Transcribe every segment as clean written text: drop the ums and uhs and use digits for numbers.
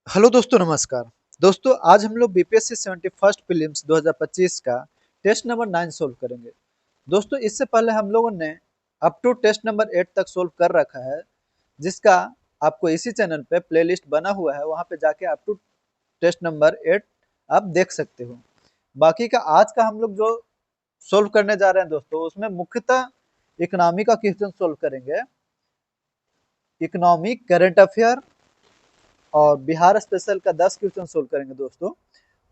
Hello दोस्तों, नमस्कार। दोस्तों, आज हम लोग बीपीएससी 71st प्रीलिम्स 2025 का टेस्ट नंबर 9 सोल्व करेंगे। दोस्तों, इससे पहले हम लोगों ने अप टू टेस्ट नंबर 8 तक सोल्व कर रखा है, जिसका आपको इसी चैनल पे प्लेलिस्ट बना हुआ है। वहां पे जाके अप टू टेस्ट नंबर 8 आप देख सकते हो। बाकी का आज का हम लोग जो सोल्व करने जा रहे हैं दोस्तों, उसमें मुख्यतः इकोनॉमी का क्वेश्चन सोल्व करेंगे। इकोनॉमी, करंट अफेयर और बिहार स्पेशल का 10 क्वेश्चन सोल्व करेंगे दोस्तों।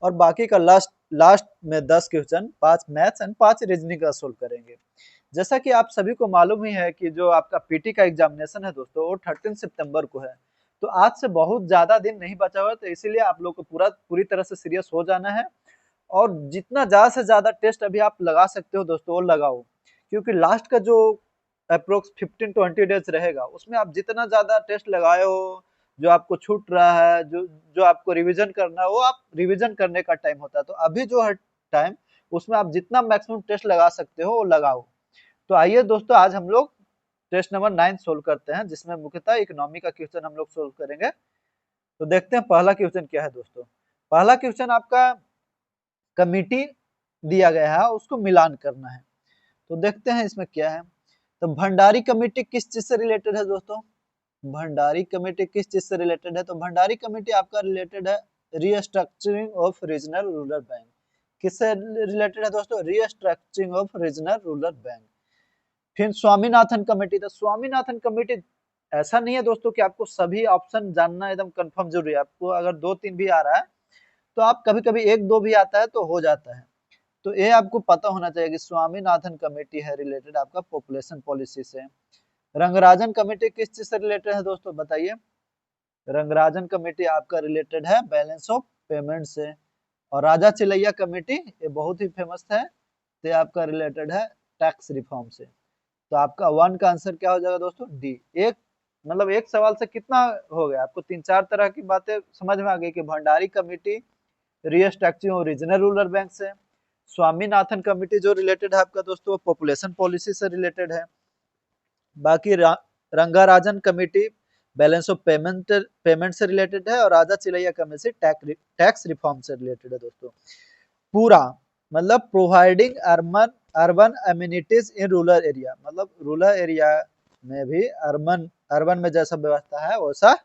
और बाकी का लास्ट लास्ट में 10 क्वेश्चन, 5 मैथ्स एंड 5 रीजनिंग का सोल्व करेंगे। जैसा कि आप सभी को मालूम ही है कि जो आपका पीटी का एग्जामिनेशन है दोस्तों, वो 13 सितंबर को है। तो आज से बहुत ज्यादा दिन नहीं बचा हुआ, तो इसीलिए आप लोग को पूरी तरह से सीरियस हो जाना है। और जितना ज्यादा से ज्यादा टेस्ट अभी आप लगा सकते हो दोस्तों, वो लगाओ। क्योंकि लास्ट का जो अप्रोक्स 15-20 डेज रहेगा, उसमें आप जितना ज्यादा टेस्ट लगाए हो, जो आपको छूट रहा है, जो जो आपको रिवीजन करना है, वो आप रिवीजन करने का टाइम होता है। तो अभी जो है टाइम, उसमें आप जितना मैक्सिमम टेस्ट लगा सकते हो वो लगाओ। तो आइए दोस्तों, आज हम लोग टेस्ट नंबर 9 सोल्व करते हैं, जिसमें मुख्यतः इकोनॉमी का क्वेश्चन हम लोग सोल्व करेंगे। तो देखते हैं पहला क्वेश्चन क्या है दोस्तों। पहला क्वेश्चन आपका कमिटी दिया गया है, उसको मिलान करना है। तो देखते हैं इसमें क्या है। तो भंडारी कमेटी किस चीज से रिलेटेड है दोस्तों? भंडारी कमेटी किस चीज से रिलेटेड है? तो भंडारी कमेटी आपका रिलेटेड है restructuring of regional rural bank. किससे रिलेटेड है दोस्तों? Restructuring of regional rural bank. फिर स्वामीनाथन कमेटी। तो स्वामीनाथन कमेटी, ऐसा नहीं है दोस्तों कि आपको सभी ऑप्शन जानना एकदम कंफर्म जरूरी है। आपको अगर 2-3 भी आ रहा है, तो आप कभी कभी 1-2 भी आता है तो हो जाता है। तो ये आपको पता होना चाहिए कि स्वामीनाथन कमेटी है रिलेटेड आपका पॉपुलेशन पॉलिसी से। रंगराजन कमेटी किस चीज से रिलेटेड है दोस्तों, बताइए? रंगराजन कमेटी आपका रिलेटेड है बैलेंस ऑफ पेमेंट से। और राजा चिलैया कमेटी, ये बहुत ही फेमस है, तो ये आपका रिलेटेड है टैक्स रिफॉर्म से। तो आपका 1 का आंसर क्या हो जाएगा दोस्तों? डी। एक मतलब एक सवाल से कितना हो गया आपको? 3-4 तरह की बातें समझ में आ गई कि भंडारी कमेटी रीस्ट्रक्चरिंग और रीजनल रूरल बैंक से, स्वामीनाथन कमेटी जो रिलेटेड है आपका दोस्तों, वो पॉपुलेशन पॉलिसी से रिलेटेड है। बाकी Rangarajan committee balance of payment से रिलेटेड है। और राजा चिलैया कमेटी टैक्स रिफॉर्म से रिलेटेड है दोस्तों। पूरा मतलब providing urban urban amenities in rural area, मतलब रूरल एरिया में भी अर्बन अर्बन में जैसा व्यवस्था है वैसा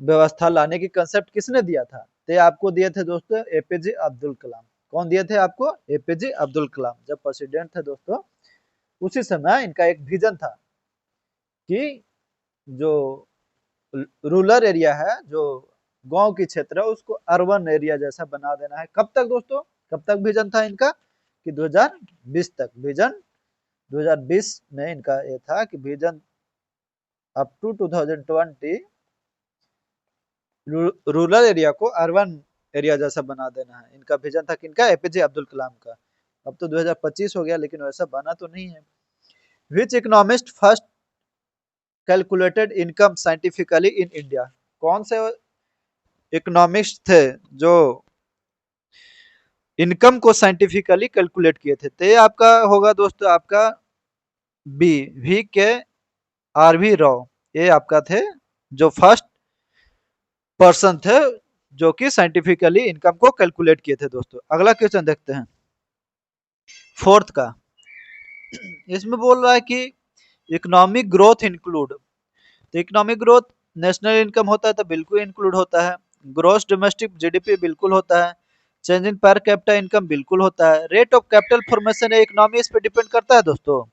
व्यवस्था लाने की कंसेप्ट किसने दिया था? तो ये आपको दिए थे दोस्तों एपीजे अब्दुल कलाम। कौन दिए थे आपको? एपीजे अब्दुल कलाम। जब प्रेसिडेंट थे दोस्तों, उसी समय इनका एक विजन था कि जो रूरल एरिया है, जो गांव की क्षेत्र है, उसको अर्बन एरिया जैसा बना देना है। कब तक दोस्तों? कब तक विजन था इनका? कि 2020 तक। विजन 2020 में इनका ये था कि vision up to 2020 rural area को अर्बन एरिया जैसा बना देना है। इनका विजन था किनका? एपीजे अब्दुल कलाम का। अब तो 2025 हो गया, लेकिन वैसा बना तो नहीं है। Which economist first calculated income scientifically in India? कौन से इकोनॉमिस्ट थे जो इनकम को साइंटिफिकली कैलकुलेट किए थे? तो ये आपका होगा दोस्तों, आपका बी, वी के आर वी राव। ये आपका थे जो फर्स्ट पर्सन थे जो कि साइंटिफिकली इनकम को कैलकुलेट किए थे दोस्तों। अगला क्वेश्चन देखते हैं, फोर्थ का। इसमें बोल रहा है कि इकोनॉमिक ग्रोथ इंक्लूड। तो इकोनॉमिक ग्रोथ नेशनल इनकम होता है तो बिल्कुल इंक्लूड होता है। ग्रोस डोमेस्टिक जीडीपी बिल्कुल होता है। Change in per capita income बिल्कुल होता है। रेट ऑफ कैपिटल फॉर्मेशन है इकोनॉमी, इस पे डिपेंड करता है दोस्तों?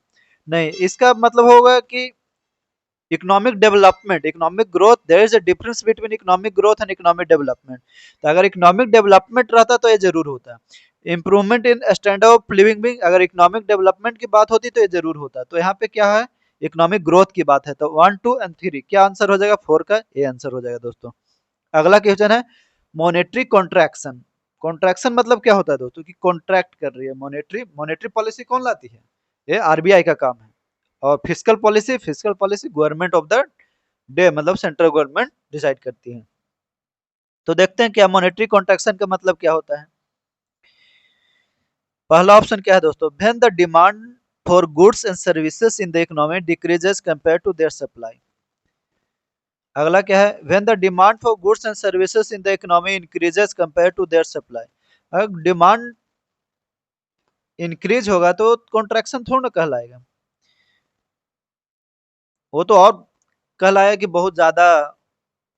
नहीं। इसका मतलब होगा कि economic development, economic growth, there is a difference between economic growth and economic development. तो अगर इकोनॉमिक डेवलपमेंट रहता तो ये जरूर होता है। Improvement in standard of living भी, अगर इकोनॉमिक डेवलपमेंट की बात होती तो ये जरूर होता। तो यहाँ पे क्या है? इकोनॉमिक ग्रोथ की बात है। तो 1, 2 एंड 3 क्या आंसर हो जाएगा? 4 का ए आंसर हो जाएगा दोस्तों। अगला क्वेश्चन है मॉनेटरी कॉन्ट्रैक्शन। कॉन्ट्रैक्शन मतलब क्या होता है दोस्तों? कि कॉन्ट्रैक्ट कर रही है। मॉनेटरी मॉनेटरी पॉलिसी कौन लाती है? ये आरबीआई का काम है। और physical policy government of the day, मतलब सेंट्रल गवर्नमेंट डिसाइड करती है। तो देखते हैं क्या मॉनेटरी कॉन्ट्रैक्शन का मतलब क्या होता है। पहला ऑप्शन क्या है दोस्तों? When the demand for goods and services in the economy decreases compare to their supply. अगला क्या है, when the demand for goods and services in the economy increases compare to their supply. अगर demand increase होगा तो contraction थोड़ा ना कहलाएगा, वो तो और कहलाएगा कि बहुत ज्यादा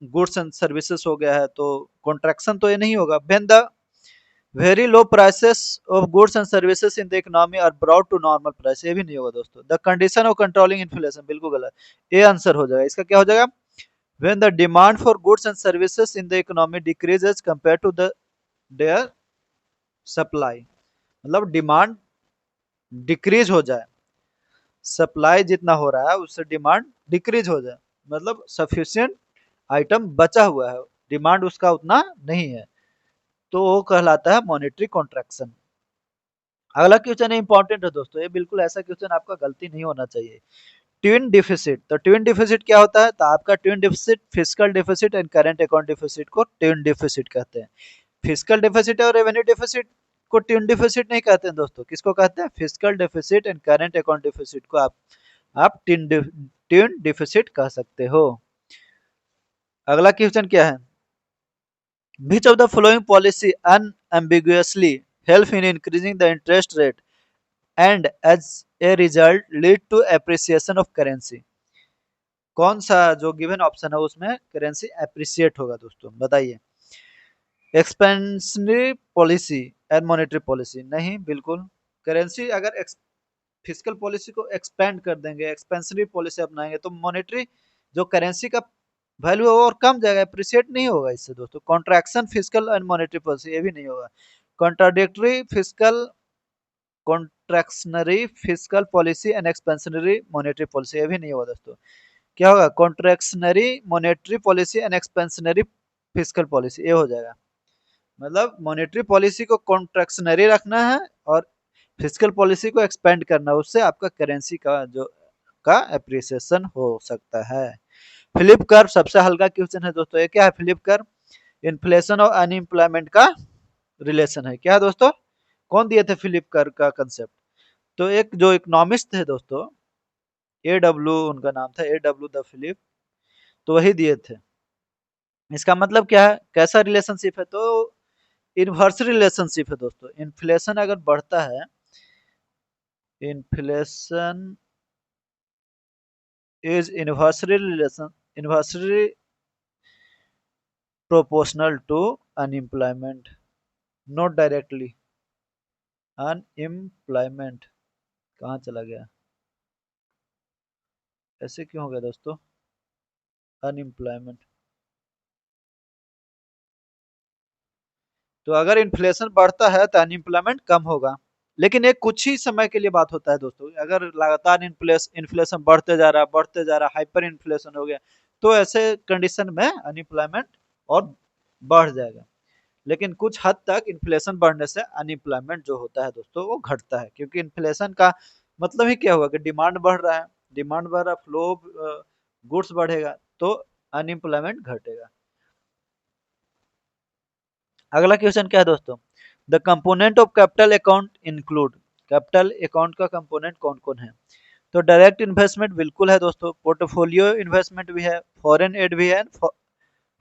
गुड्स एंड सर्विसेज हो गया है, तो कॉन्ट्रैक्शन तो ये नहीं होगा। When the very low prices of goods and services in the economy are brought to normal price, ये भी नहीं होगा दोस्तों। The condition of controlling inflation, बिल्कुल गलत, ये आंसर हो जाएगा। इसका क्या हो जाएगा, when the demand for goods and services in the economy decreases compare to the their supply, मतलब डिमांड डिक्रीज हो जाए, सप्लाई जितना हो रहा है उससे डिमांड डिक्रीज हो जाए, मतलब सफिशिएंट आइटम बचा हुआ है, डिमांड उसका उतना नहीं है, तो वो कहलाता है मॉनेटरी कॉन्ट्रैक्शन। अगला क्वेश्चन इंपॉर्टेंट है दोस्तों, ये बिल्कुल ऐसा क्वेश्चन आपका गलती नहीं होना चाहिए। ट्विन डिफिसिट, तो ट्विन डिफिसिट क्या होता है, तो आपका twin deficit fiscal deficit and current account deficit को ट्विन डिफिसिट कहते हैं। फिस्कल डिफिसिट और रेवेन्यू डिफिसिट को ट्विन डिफिसिट नहीं कहते हैं दोस्तों, किसको कहते हैं, fiscal deficit and current account deficit को आप ट्विन डिफिसिट कह सकते हो। अगला क्वेश्चन क्या है, which of the following policy unambiguously help in increasing the interest rate and as a result lead to appreciation of currency। कौन सा जो गिवन ऑप्शन है उसमें करेंसी एप्रिसिएट होगा दोस्तों, बताइए। Expansionary policy and monetary policy, नहीं बिल्कुल। करेंसी अगर फिजिकल पॉलिसी को एक्सपेंड कर देंगे, एक्सपेंशनरी पॉलिसी अपनाएंगे, तो मॉनेटरी जो करेंसी का वैल्यू है वो और कम जाएगा, एप्रिसिएट नहीं होगा इससे दोस्तों। Contraction physical and monetary policy, ये भी नहीं होगा। Contradictory physical contractionary physical policy and expansionary monetary policy, ये भी नहीं होगा दोस्तों। क्या होगा, contractionary monetary policy and expansionary physical policy, ये हो जाएगा। मतलब मॉनेटरी पॉलिसी को कॉन्ट्रैक्शनरी रखना है और फिजिकल पॉलिसी को एक्सपेंड करना, उससे आपका करेंसी का जो का एप्रिसिएशन हो सकता है। फिलिप कर्व सबसे हल्का क्वेश्चन है दोस्तों, ये क्या है, फिलिप कर्व इन्फ्लेशन और अनएम्प्लॉयमेंट का रिलेशन है। क्या है दोस्तों, कौन दिए थे फिलिप कर्व का कंसेप्ट, तो एक जो इकोनॉमिस्ट थे दोस्तों, ए डब्ल्यू उनका नाम था, ए डब्ल्यू द फिलिप, तो वही दिए थे। इसका मतलब क्या है, कैसा रिलेशनशिप है, तो इनवर्स रिलेशनशिप है दोस्तों। इन्फ्लेशन अगर बढ़ता है, inflation is inversely relation, inversely proportional to unemployment, not directly. Unemployment कहाँ चला गया, ऐसे क्यों हो गया दोस्तों, अनएम्प्लॉयमेंट। तो अगर इन्फ्लेशन बढ़ता है तो अनएम्प्लॉयमेंट कम होगा, लेकिन एक कुछ ही समय के लिए बात होता है दोस्तों। अगर लगातार इन्फ्लेशन बढ़ते जा रहा, हाइपर इन्फ्लेशन हो गया, तो ऐसे कंडीशन में अनएम्प्लॉयमेंट और बढ़ जाएगा। लेकिन कुछ हद तक इन्फ्लेशन बढ़ने से अनएम्प्लॉयमेंट जो होता है दोस्तों वो घटता है, क्योंकि इन्फ्लेशन का मतलब ही क्या हुआ कि डिमांड बढ़ रहा है, डिमांड बढ़ रहा, फ्लो गुड्स बढ़ेगा, तो अनएम्प्लॉयमेंट घटेगा। अगला क्वेश्चन क्या है दोस्तों, the component of capital account include, capital account का कंपोनेंट कौन कौन है, तो डायरेक्ट इन्वेस्टमेंट बिल्कुल है दोस्तों, पोर्टफोलियो इन्वेस्टमेंट भी है, फॉरेन एड भी है,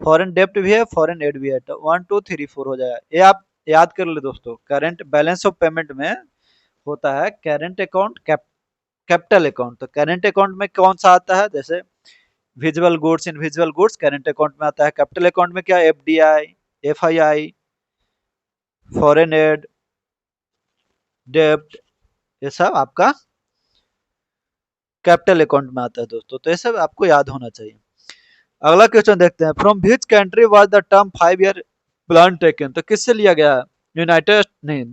फॉरेन डेप्ट भी है, फॉरेन एड भी है, तो 1 2 3 4 हो जाएगा। ये आप याद कर ले दोस्तों, करंट बैलेंस ऑफ पेमेंट में होता है करंट अकाउंट, कैपिटल अकाउंट। तो करंट अकाउंट में कौन सा आता है, जैसे visual goods, invisual goods current account में आता है। कैपिटल अकाउंट में क्या, एफडीआई, एफआईआई, फॉरेन एड, डेब्ट, ये सब आपका कैपिटल अकाउंट में आता है दोस्तों, तो ये सब आपको याद होना चाहिए। अगला क्वेश्चन देखते हैं, from which country was the term 5 year plan taken, तो किससे लिया गया, यूनाइटेड नहीं,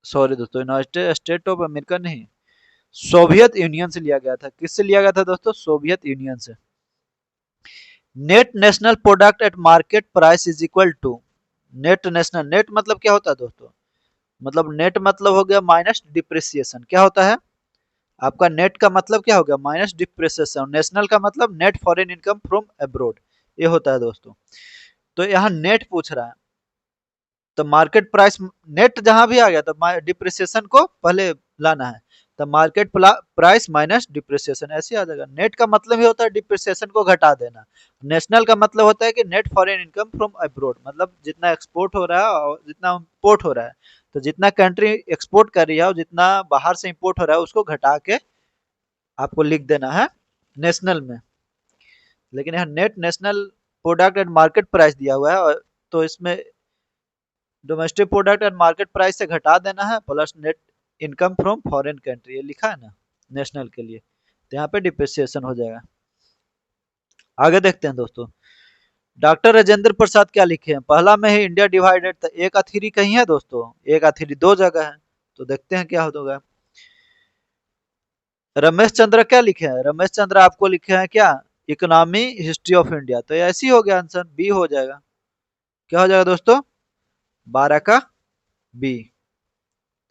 सॉरी दोस्तों, यूनाइटेड स्टेट ऑफ अमेरिका नहीं, सोवियत यूनियन से लिया गया था। किससे लिया गया था दोस्तों, सोवियत यूनियन से। Net national product at market price is equal to, net national, net मतलब क्या होता है दोस्तों, मतलब नेट मतलब हो गया माइनस डिप्रिसिएशन, क्या होता है आपका नेट का मतलब क्या हो गया, माइनस डिप्रिसिएशन, नेशनल का मतलब net foreign income from abroad, ये होता है दोस्तों। तो यहाँ नेट पूछ रहा है, तो मार्केट प्राइस नेट जहां भी आ गया तो डिप्रिसिएशन को पहले लाना है, the market price minus depreciation, ऐसे आ जाएगा। नेट का मतलब ही होता है डिप्रिसिएशन को घटा देना। नेशनल का मतलब होता है कि net foreign income from abroad, मतलब जितना एक्सपोर्ट हो रहा है और जितना इम्पोर्ट हो रहा है, तो जितना कंट्री एक्सपोर्ट कर रही है और जितना बाहर से इम्पोर्ट हो रहा है उसको घटा के आपको लिख देना है नेशनल में। लेकिन यहाँ net national product and market price दिया हुआ है, तो इसमें domestic product and market price से घटा देना है plus net income from foreign country, ये लिखा है ना नेशनल के लिए, तो यहाँ पे डिप्रिसिएशन हो जाएगा। आगे देखते हैं दोस्तों, डॉक्टर राजेंद्र प्रसाद क्या लिखे हैं, पहला में ही इंडिया डिवाइडेड था, एक अथीरी कहीं है दोस्तों, एक अथीरी दो जगह है, तो देखते हैं क्या होगा। रमेश चंद्र क्या लिखे हैं, रमेश चंद्र आपको लिखे हैं क्या, इकोनॉमी हिस्ट्री ऑफ इंडिया, तो ऐसी हो गया आंसर बी हो जाएगा। क्या हो जाएगा दोस्तों, 12 का बी।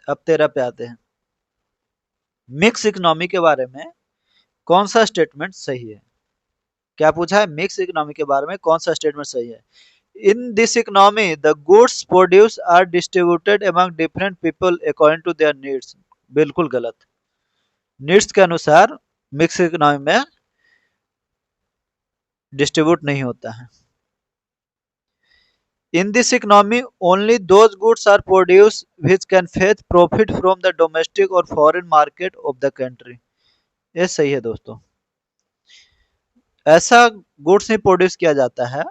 अब 13 पे आते हैं, मिक्स इकोनॉमी के बारे में कौन सा स्टेटमेंट सही है। क्या पूछा है, मिक्स इकोनॉमी के बारे में कौन सा स्टेटमेंट सही है। In this economy the goods produce are distributed among different people according to their needs, बिल्कुल गलत। नीड्स के अनुसार मिक्स इकोनॉमी में डिस्ट्रीब्यूट नहीं होता है। In this economy, only those goods are produced which can fetch profit from the domestic or foreign market of the country. ये सही है दोस्तों, ऐसा गुड्स नहीं प्रोड्यूस किया जाता है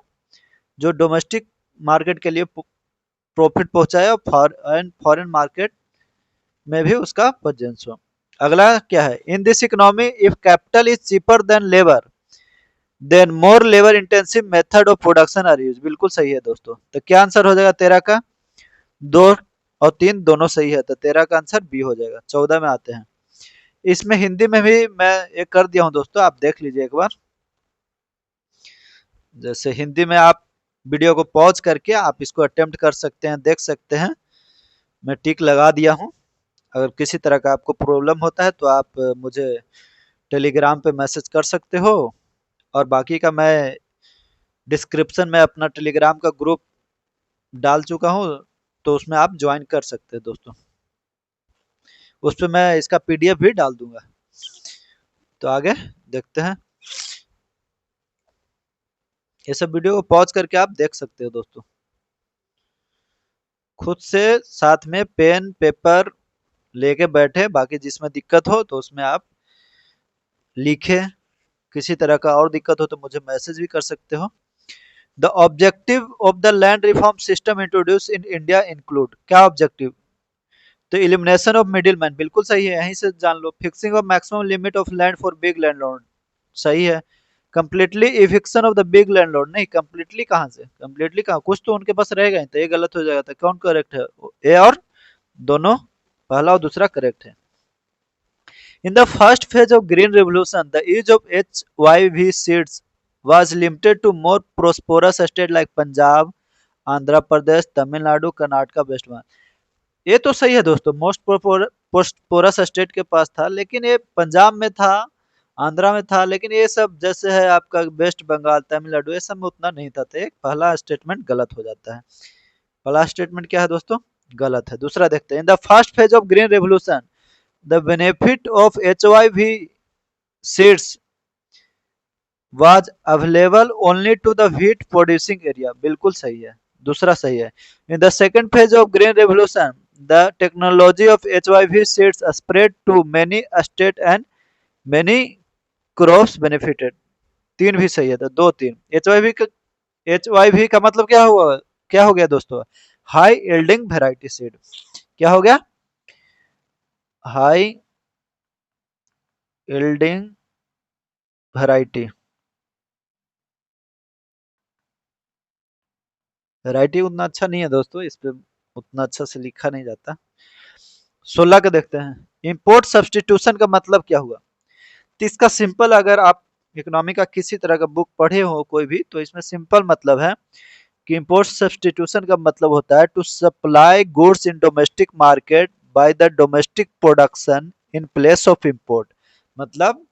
जो डोमेस्टिक मार्केट के लिए प्रॉफिट पहुंचाए और फॉरेन मार्केट में भी उसका प्रेजेंस हो। अगला क्या है, in this economy if capital is cheaper than labour then more labour intensive method of production are use, बिल्कुल सही है दोस्तों। तो क्या आंसर हो जाएगा 13 का, 2 और 3 दोनों सही है, तो 13 का आंसर बी हो जाएगा। 14 में आते हैं, इसमें हिंदी में भी मैं एक कर दिया हूं दोस्तों, आप देख लीजिए एक बार। जैसे हिंदी में आप वीडियो को पॉज करके आप इसको अटेम्प्ट कर सकते हैं, देख सकते हैं, मैं टिक लगा दिया हूं। अगर किसी तरह का आपको प्रॉब्लम होता है तो आप मुझे टेलीग्राम पे मैसेज कर सकते हो, और बाकी का मैं डिस्क्रिप्शन में अपना टेलीग्राम का ग्रुप डाल चुका हूँ, तो उसमें आप ज्वाइन कर सकते हैं दोस्तों, उस पर मैं इसका पीडीएफ भी डाल दूंगा। तो आगे देखते हैं, ये सब वीडियो को पॉज करके आप देख सकते हो दोस्तों, खुद से साथ में पेन पेपर लेके बैठे, बाकी जिसमें दिक्कत हो तो उसमें आप लिखे, किसी तरह का और दिक्कत हो तो मुझे मैसेज भी कर सकते हो। The objective of the land reform system introduce in India include, क्या ऑब्जेक्टिव, तो इलिमिनेशन ऑफ मिडिल मैन, बिल्कुल सही है, यहीं से जान लो। Fixing of maximum limit of land for big landlord, सही है। Completely eviction of the big landlord, नहीं कंप्लीटली कहाँ से, कंप्लीटली कहाँ, कुछ तो उनके पास रहेगा ही, तो ये गलत हो जाएगा। तो कौन करेक्ट है, ए और दोनों, पहला और दूसरा करेक्ट है। In the first phase of green revolution the use of HYV seeds was limited to more prosperous state like Punjab, Andhra Pradesh, Tamil Nadu, Karnataka, West Bengal. ये तो सही है दोस्तों, मोस्ट प्रोस्पोरस स्टेट के पास था, लेकिन ये पंजाब में था, आंध्रा में था, लेकिन ये सब जैसे है आपका वेस्ट बंगाल, तमिलनाडु, ये सब में उतना नहीं था, तो एक पहला स्टेटमेंट गलत हो जाता है। पहला स्टेटमेंट क्या है दोस्तों, गलत है। दूसरा देखते हैं, इन the first phase of green revolution the benefit of HYV seeds was available only to the wheat producing area, बिल्कुल सही है, दूसरा सही है। In the second phase of green revolution the technology of HYV seeds spread to many states and many crops benefited, तीन भी सही है, तो 2 3। HYV का मतलब क्या हुआ, क्या हो गया दोस्तों, हाई यील्डिंग वेराइटी सीड, क्या हो गया, हाई यील्डिंग वेराइटी। वैरायटी उतना अच्छा नहीं है दोस्तों, इस पे उतना अच्छा से लिखा नहीं जाता। 16 का देखते हैं, इंपोर्ट सब्सटीट्यूशन का मतलब क्या हुआ। तो इसका सिंपल, अगर आप इकोनॉमी का किसी तरह का बुक पढ़े हो कोई भी, तो इसमें सिंपल मतलब है कि इंपोर्ट सब्सटीट्यूशन का मतलब होता है to supply goods in domestic market by the domestic production in place of import, मतलब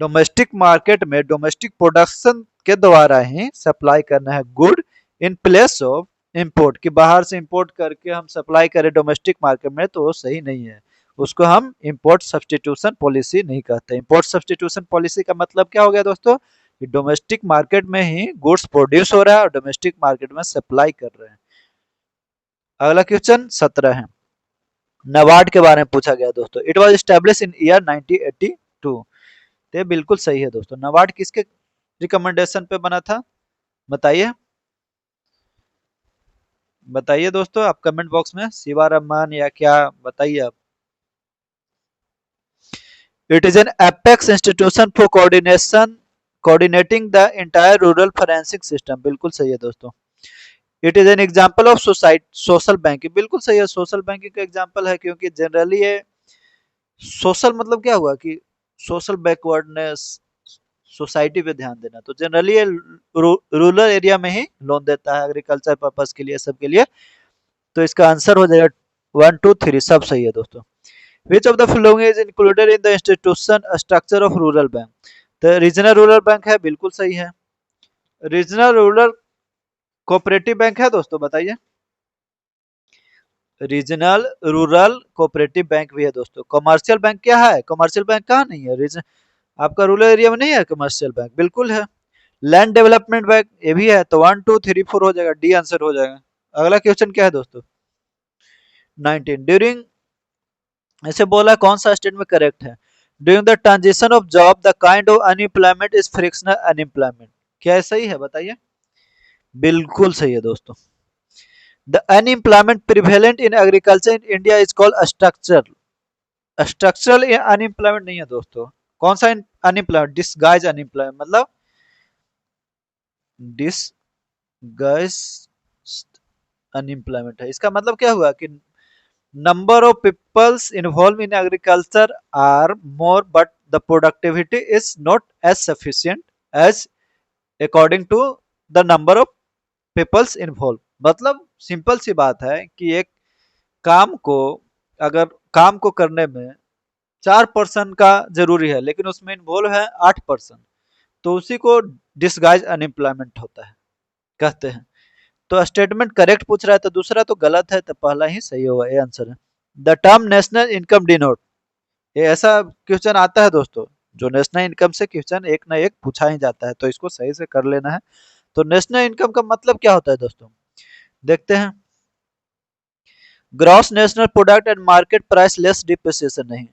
डोमेस्टिक मार्केट में डोमेस्टिक प्रोडक्शन के द्वारा ही सप्लाई करना है good in place of import, कि बाहर से इंपोर्ट करके हम सप्लाई करें डोमेस्टिक मार्केट में, तो वो सही नहीं है, उसको हम इंपोर्ट सब्स्टिट्यूशन पॉलिसी नहीं कहते। इंपोर्ट सब्स्टिट्यूशन पॉलिसी का मतलब क्या हो गया दोस्तों, कि डोमेस्टिक मार्केट में ही गुड्स प्रोड्यूस हो रहा है और डोमेस्टिक मार्केट में सप्लाई कर रहे हैं। अगला क्वेश्चन 17 है, नबार्ड के बारे में पूछा गया दोस्तों। It was establish in year 1982। तो ये बिल्कुल सही है दोस्तों। नबार्ड किसके रिकमेंडेशन पे बना था, बताइए बताइए दोस्तों, आप कमेंट बॉक्स में शिवा रहमान या क्या बताइए आप। It is an apex institution for coordinating the entire rural financing system. बिल्कुल सही है दोस्तों। It is an example of social banking. बिल्कुल सही है, सोशल बैंकिंग का एग्जांपल है, क्योंकि जनरली ये सोशल मतलब क्या हुआ कि सोशल बैकवर्डनेस, सोसाइटी पे ध्यान देना, तो जनरली ये रूरल एरिया में ही लोन देता है एग्रीकल्चर पर्पस के लिए, सबके लिए। तो इसका आंसर हो जाएगा 1 2 3 सब सही है दोस्तों। विच of the following is included in the institution structure of rural bank. तो रीजनल रूरल बैंक है, बिल्कुल सही है। रीजनल रूरल कोऑपरेटिव बैंक है दोस्तों, बताइए। रीजनल रूरल कोऑपरेटिव बैंक भी है दोस्तों। कमर्शियल बैंक क्या है, कमर्शियल बैंक कहाँ नहीं है, रीजन आपका रूरल एरिया में नहीं है कमर्शियल बैंक, बिल्कुल है। लैंड डेवलपमेंट बैंक ये भी है, तो 1 2 3 4 हो जाएगा, डी आंसर हो जाएगा। अगला क्वेश्चन क्या है दोस्तों, 19 ड्यूरिंग, ऐसे बोला कौन सा स्टेटमेंट करेक्ट है। During the transition of job the kind of unemployment is frictional unemployment. क्या सही है, बताइए। बिल्कुल सही है दोस्तों। The unemployment prevalent in agriculture in India is called structural. Structural unemployment नहीं है दोस्तों। कौन सा अनएम्प्लॉयमेंट, डिसगाइज अनएम्प्लॉयमेंट, मतलब डिसगाइज अनएम्प्लॉयमेंट है। इसका मतलब क्या हुआ कि number of peoples involved in agriculture are more but the productivity is not as sufficient as according to the number of peoples involved। मतलब सिंपल सी बात है कि एक काम को, अगर काम को करने में 4% का जरूरी है लेकिन उसमें इन्वॉल्व है 8%, तो उसी को डिसगाइज अनएम्प्लॉयमेंट होता है कहते हैं। तो स्टेटमेंट करेक्ट पूछ रहा है तो दूसरा तो गलत है, तो पहला ही सही होगा, ये आंसर है। The term national income denote, ये ऐसा क्वेश्चन आता है दोस्तों, जो नेशनल इनकम से क्वेश्चन एक ना एक पूछा ही जाता है, तो इसको सही से कर लेना है। तो नेशनल इनकम का मतलब क्या होता है दोस्तों, देखते हैं। Gross national product and market price less depreciation, नहीं,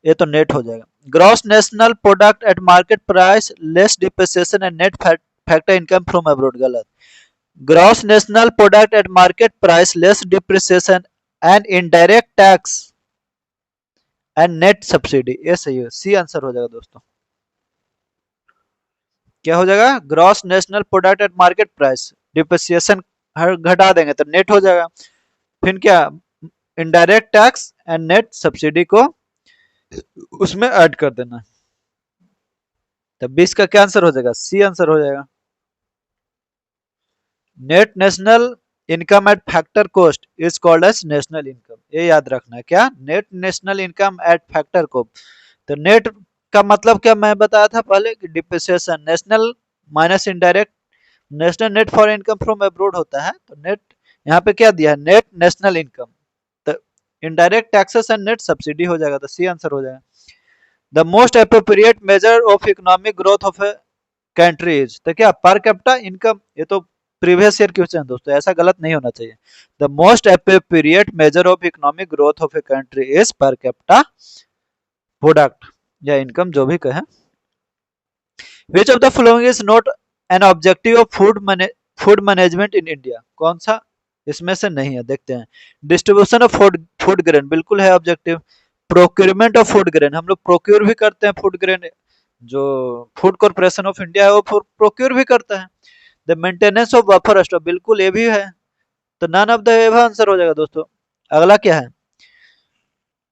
ये तो नेट हो जाएगा। Gross national product at market price less depreciation and net factor income from abroad, गलत। Gross national product at market price less depreciation and indirect tax and net subsidy, ये सही है, सी answer हो जाएगा दोस्तों। क्या हो जाएगा, gross national product at market price, depreciation घटा देंगे तो नेट हो जाएगा। फिर क्या, indirect tax and net subsidy को उसमें ऐड कर देना। तो 20 का क्या आंसर हो जाएगा, सी आंसर हो जाएगा। Net national income at factor cost is called as national income, ये याद रखना है। क्या, net national income at factor cost. तो नेट का मतलब क्या मैं बताया था पहले कि depreciation, national minus indirect, national net for income from abroad होता है, तो नेट यहाँ पे क्या दिया है, नेट नेशनल इनकम। तो indirect taxes and net subsidy हो जाएगा, तो सी आंसर हो जाएगा। The most appropriate measure of economic growth of a country is, तो क्या पर कैपिटा इनकम, ये तो प्रीवियस ईयर क्वेश्चन है दोस्तों, ऐसा गलत नहीं होना चाहिए। The most appropriate measure of economic growth of a country is per capita product या इनकम, जो भी कहें। विच of the following is not an objective of food management in India, कौन सा इसमें से नहीं है, देखते हैं। डिस्ट्रीब्यूशन ऑफ फूड ग्रेन, बिल्कुल है objective. Procurement of food grain, हम लोग प्रोक्योर भी करते हैं फूड ग्रेन, जो फूड कॉर्पोरेशन ऑफ इंडिया है वो प्रोक्योर भी करता है। The maintenance of buffer stock, बिल्कुल ये भी है। तो none of the above answer हो जाएगा दोस्तों। अगला क्या है,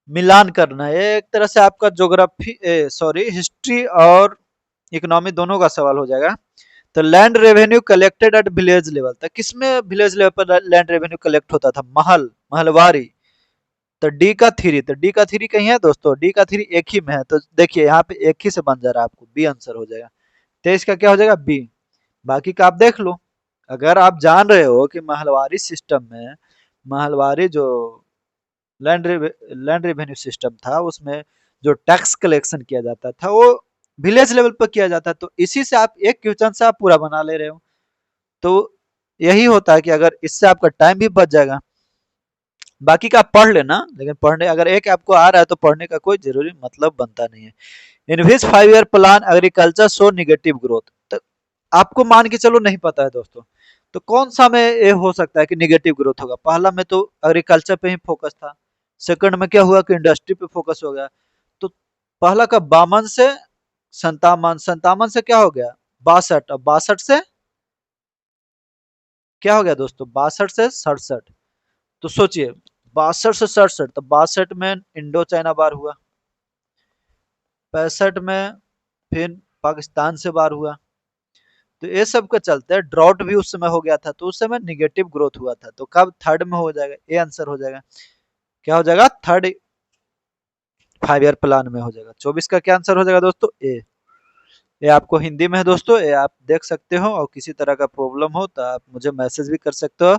मिलान करना है, एक तरह से आपका ज्योग्राफी सॉरी हिस्ट्री और इकोनॉमी दोनों का सवाल हो जाएगा। तो land revenue collected at village level, तो किसमें विलेज लेवल पर लैंड रेवेन्यू कलेक्ट होता था, महलवारी। तो डी का थ्री, तो डी का थ्री कहीं है दोस्तों, डी का थ्री एक ही में है, तो देखिए यहाँ पे एक ही से बन जा रहा है, आपको बी आंसर हो जाएगा। 23 का क्या हो जाएगा, बी। बाकी का आप देख लो। अगर आप जान रहे हो कि महलवारी सिस्टम में, महलवारी जो लैंड रेवेन्यू सिस्टम था, उसमें जो टैक्स कलेक्शन किया जाता था वो विलेज लेवल पर किया जाता है। तो इसी से आप एक क्वेश्चन से आप पूरा बना ले रहे हो। तो यही होता है कि अगर इससे आपका टाइम भी बच जाएगा, बाकी का आप पढ़ लेना, लेकिन पढ़ने अगर एक आपको आ रहा है तो पढ़ने का कोई जरूरी मतलब बनता नहीं है। इन विच 5 year plan agriculture show negative growth. तो आपको मान के चलो नहीं पता है दोस्तों, तो कौन सा में ये हो सकता है कि निगेटिव ग्रोथ होगा? पहला में तो एग्रीकल्चर पे ही फोकस था, सेकंड में क्या हुआ कि इंडस्ट्री पे फोकस हो गया। तो पहला का 52 से 57, 57 से क्या हो गया 62, और 62 से क्या हो गया दोस्तों 62 से 67। तो सोचिए 62 से 67, तो 62 में इंडो चाइना वार हुआ, 65 में फिर पाकिस्तान से वार हुआ। तो ये सब के चलते ड्रॉट भी उस समय हो गया था, तो उस समय निगेटिव ग्रोथ हुआ था। तो कब थर्ड में हो जाएगा? ये आंसर हो जाएगा, क्या हो जाएगा थर्ड 5 ईयर प्लान में हो जाएगा। 24 का क्या आंसर हो जाएगा दोस्तों? ए। ये आपको हिंदी में है दोस्तों, ये आप देख सकते हो, और किसी तरह का प्रॉब्लम हो तो आप मुझे मैसेज भी कर सकते हो।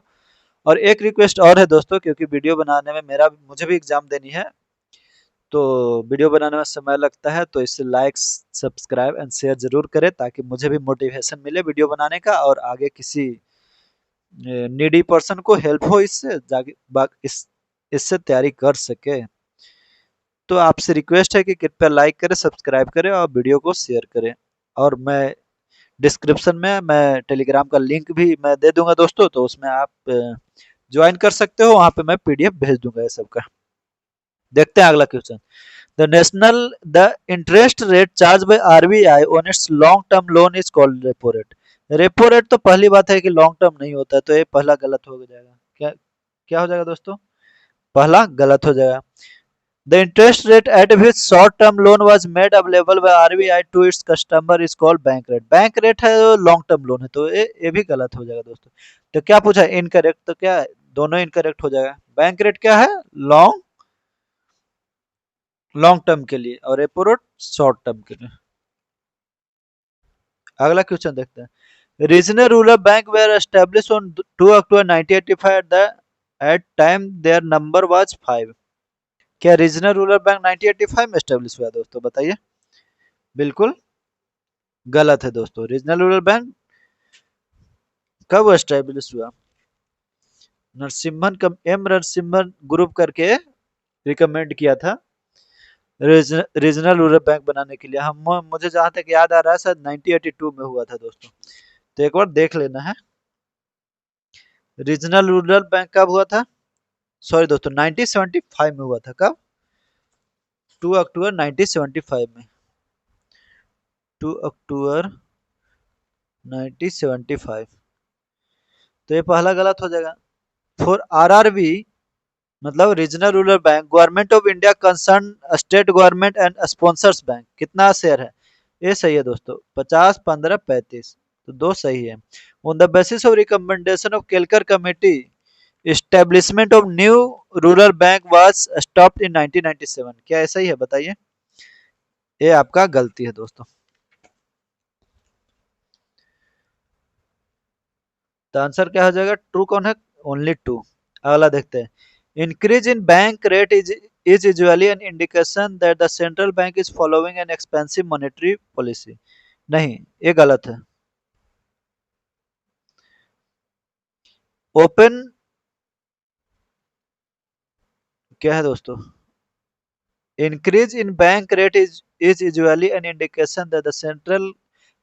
और एक रिक्वेस्ट और है दोस्तों, क्योंकि वीडियो बनाने में मुझे भी एग्जाम देनी है, तो वीडियो बनाने में समय लगता है, तो इसे लाइक सब्सक्राइब एंड शेयर जरूर करें, ताकि मुझे भी मोटिवेशन मिले वीडियो बनाने का, और आगे किसी नीडी पर्सन को हेल्प हो इससे, जाके इससे तैयारी कर सके। तो आपसे रिक्वेस्ट है कि कृपया लाइक करें, सब्सक्राइब करें और वीडियो को शेयर करें। और मैं डिस्क्रिप्शन में मैं टेलीग्राम का लिंक भी मैं दे दूंगा दोस्तों, तो उसमें आप ज्वाइन कर सकते हो, वहां पे मैं पीडीएफ भेज दूंगा ये सबका। देखते हैं अगला question. The interest rate charge by RBI on it's long term loan is called repo rate. Repo rate तो पहली बात है कि लॉन्ग टर्म नहीं होता है, तो ये पहला गलत हो जाएगा। क्या क्या हो जाएगा दोस्तों? पहला गलत हो जाएगा। The interest rate at which short term loan was made available by RBI to its customer is called bank rate. Bank rate है, लॉन्ग टर्म लोन है, तो ये भी गलत हो जाएगा दोस्तों। तो क्या पूछा? इनकरेक्ट। तो क्या है? दोनों इनकरेक्ट हो जाएगा। बैंक रेट क्या है? लॉन्ग लॉन्ग टर्म के लिए, और रेपो रेट शॉर्ट टर्म के लिए। अगला क्वेश्चन देखते हैं। Regional rural bank were establish on 2 October 1985 at time their number was 5। क्या रीजनल रूरल बैंक 1985 में एस्टेब्लिश हुआ दोस्तों? बताइए। बिल्कुल गलत है दोस्तों। रीजनल रूरल बैंक कब एस्टेब्लिश हुआ? नरसिम्हन ग्रुप करके रिकमेंड किया था रीजनल रूरल बैंक बनाने के लिए। हम मुझे जहां तक याद आ रहा है शायद 1982 में हुआ था दोस्तों, तो एक बार देख लेना है। रीजनल रूरल बैंक कब हुआ था? सॉरी दोस्तों, 1975 में हुआ था। कब? 2 अक्टूबर 1975 में। 2 अक्टूबर 1975। तो ये पहला गलत हो जाएगा। फॉर आरआरबी मतलब regional rural bank, government of India concern state government and sponsors bank, कितना शेयर है? ये सही है दोस्तों, 50, 15, 35। तो दो सही है। On the basis of recommendation of Kelkar committee establishment of new rural bank was stopped in 1997। क्या ऐसा ही है? बताइए। ये आपका गलती है दोस्तों। तो आंसर क्या हो जाएगा? ट्रू कौन है? Only two. अगला देखते हैं। Increase in bank rate is usually an indication that the central bank is following an expansive monetary policy। नहीं, ये गलत है। ओपन क्या है दोस्तों? Increase in bank rate is usually an indication that the central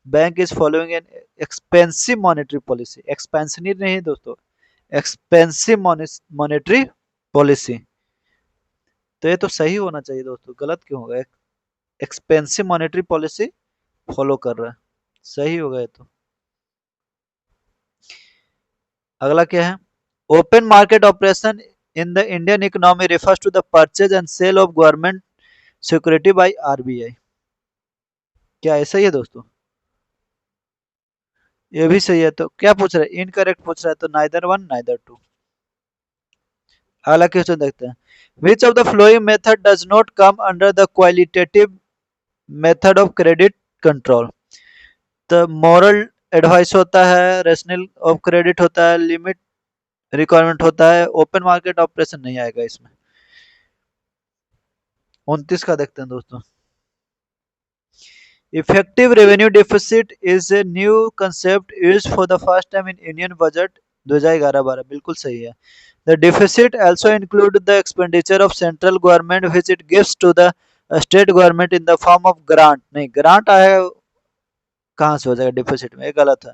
bank is following an expansive monetary policy। Expensive नहीं दोस्तों, expensive monetary policy. तो ये तो सही होना चाहिए दोस्तों, गलत क्यों होगा? एक्सपेंसिव मॉनेटरी पॉलिसी फॉलो कर रहा है, सही होगा ये तो। अगला क्या है? Open market operation in the Indian economy refers to the purchase and sale of government security by RBI. क्या ऐसा ही है दोस्तों? ये भी सही है। तो क्या पूछ रहा है? इनकरेक्ट पूछ रहा है, तो नाइदर वन नाइदर टू। अगला क्वेश्चन देखते हैं। Which of the flowing method does not come under the qualitative method of credit control? तो मॉरल एडवाइस होता है, रेशनल ऑफ क्रेडिट होता है, लिमिट रिक्वायरमेंट होता है, ओपन मार्केट ऑपरेशन नहीं आएगा इसमें। 29 का देखते हैं दोस्तों। Effective revenue deficit is a new concept used for the first time in Indian budget 2011-12, बिल्कुल सही है। The deficit also include the expenditure of central government which it gives to the state government in the form of grant। नहीं, grant आया कहाँ से हो जाएगा deficit में, ये गलत है,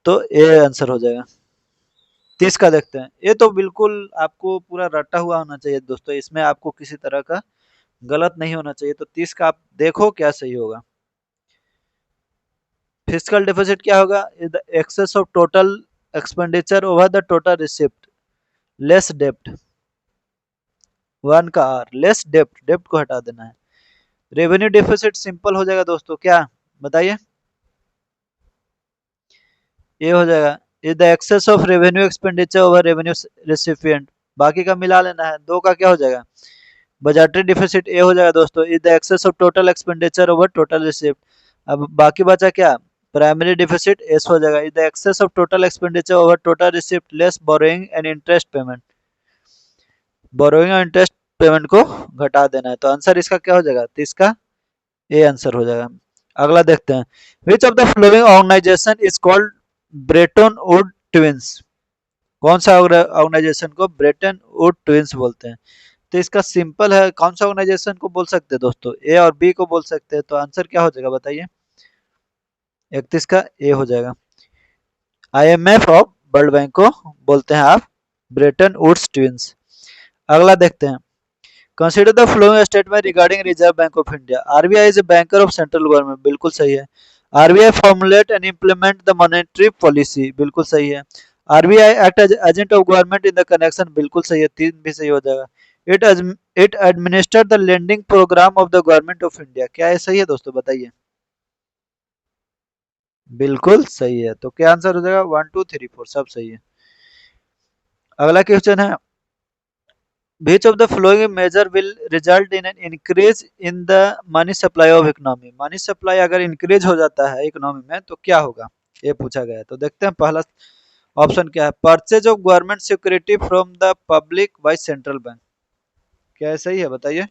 तो ये आंसर हो जाएगा। 30 का देखते हैं। ये तो बिल्कुल आपको पूरा रटा हुआ होना चाहिए दोस्तों, इसमें आपको किसी तरह का गलत नहीं होना चाहिए, तो 30 का आप देखो क्या सही होगा। फिजिकल डिपॉजिट क्या होगा? The excess of total expenditure over the total receipt less डेप्ट। वन का आर, लेस डेप्ट, डेप्ट को हटा देना है। रेवेन्यू डिफिसिट सिंपल हो जाएगा दोस्तों, क्या बताइए? ये हो जाएगा is the excess of revenue expenditure over revenue recipient. बाकी का मिला लेना है। दो का क्या हो जाएगा? बजटरी डिफिसिट ए हो जाएगा दोस्तों, is the excess of total expenditure over total receipt. अब बाकी बचा क्या? प्राइमरी डिफिसिट एस हो जाएगा, is the excess of total expenditure over total receipt less borrowing and interest payment. Borrowing और इंटरेस्ट पेमेंट को घटा देना है, तो आंसर इसका क्या हो जाएगा? तो इसका ए आंसर हो जाएगा। अगला देखते हैं। Which of the following organisation is called Bretton Woods twins? कौन सा ऑर्गेनाइजेशन को ब्रेटन वुड ट्विंस बोलते हैं? तो इसका सिंपल है, कौन सा ऑर्गेनाइजेशन को बोल सकते हैं दोस्तों? ए और बी को बोल सकते हैं, तो आंसर क्या हो जाएगा बताइए? 31 का ए हो जाएगा। आईएमएफ और वर्ल्ड बैंक को बोलते हैं आप ब्रेटन वुड्स ट्विंस। अगला देखते हैं। Consider the following statement regarding Reserve Bank of India. RBI is a banker of central government, बिल्कुल सही है। RBI formulate and implement the monetary policy, बिल्कुल सही है। RBI act as agent of government in the connection, बिल्कुल सही है, तीन भी सही हो जाएगा। It it administer the lending programme of the government of India, क्या ये सही है दोस्तों बताइए? बिल्कुल सही है, तो क्या आंसर हो जाएगा? 1 2 3 4 सब सही है। अगला क्वेश्चन है। Which of the following measure will result in an increase in the money supply of economy? Money supply अगर इंक्रीज हो जाता है इकोनॉमी में तो क्या होगा, ये पूछा गया है। तो देखते हैं पहला ऑप्शन क्या है। Purchase of government security from the public by central bank, क्या है सही है बताइए?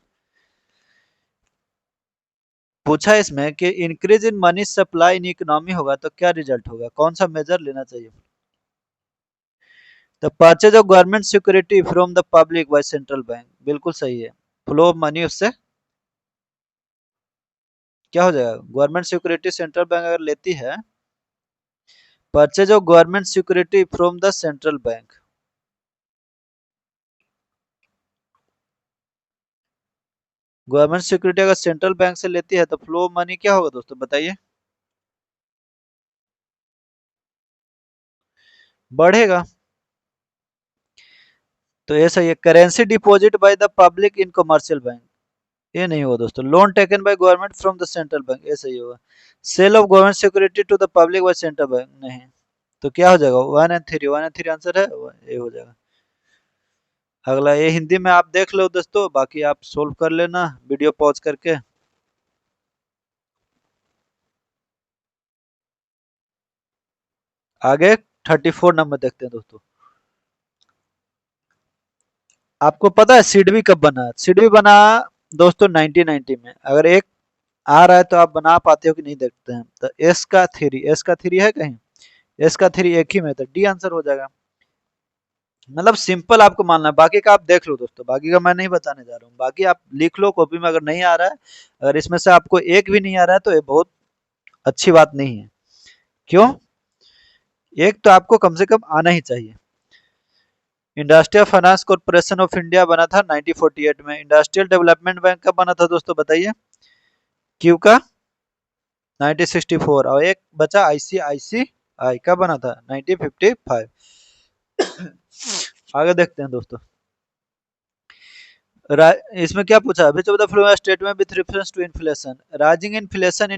पूछा इसमें कि increase in money supply in economy होगा तो क्या रिजल्ट होगा, कौन सा मेजर लेना चाहिए? The purchase of government security from the public by central bank, बिल्कुल सही है। फ्लो ऑफ मनी उससे क्या हो जाएगा? गवर्नमेंट सिक्योरिटी सेंट्रल बैंक अगर लेती है, purchase of government security from the central bank, government security अगर सेंट्रल बैंक से लेती है तो फ्लो मनी क्या होगा दोस्तों बताइए? बढ़ेगा, तो ये सही है। Currency deposit by the public in commercial bank, ये नहीं होगा दोस्तों। Loan taken by government from the central bank, ये सही होगा। Sale of government security to the public by central bank, नहीं। तो क्या हो जाएगा? 1 and 3, 1 and 3 आंसर है, ये हो जाएगा। अगला ये हिंदी में आप देख लो दोस्तों, बाकी आप सोल्व कर लेना वीडियो पॉज करके। आगे 34 नंबर देखते हैं दोस्तों। आपको पता है सीडबी कब बना? सीडबी बना दोस्तों 1990 में। अगर एक आ रहा है तो आप बना पाते हो कि नहीं देखते हैं। तो एस का थ्री, एस का थ्री है कहीं? एस का थ्री एक ही में, तो डी आंसर हो जाएगा। मतलब सिंपल आपको मानना है, बाकी का आप देख लो दोस्तों, बाकी का मैं नहीं बताने जा रहा हूँ। बाकी आप लिख लो कॉपी में, अगर नहीं आ रहा है, अगर इसमें से आपको एक भी नहीं आ रहा है तो ये बहुत अच्छी बात नहीं है। क्यों? एक तो आपको कम से कम आना ही चाहिए। Industrial finance corporation of India बना था 1948 में। इंडस्ट्रियल डेवलपमेंट बैंक कब बना था दोस्तों बताइए? क्यू का 1964, और एक बचा आईसीआईसीआई का बना था 1955। आगे देखते हैं दोस्तों। इसमें क्या पूछा? Which of the following statement with reference to inflation? Rising inflation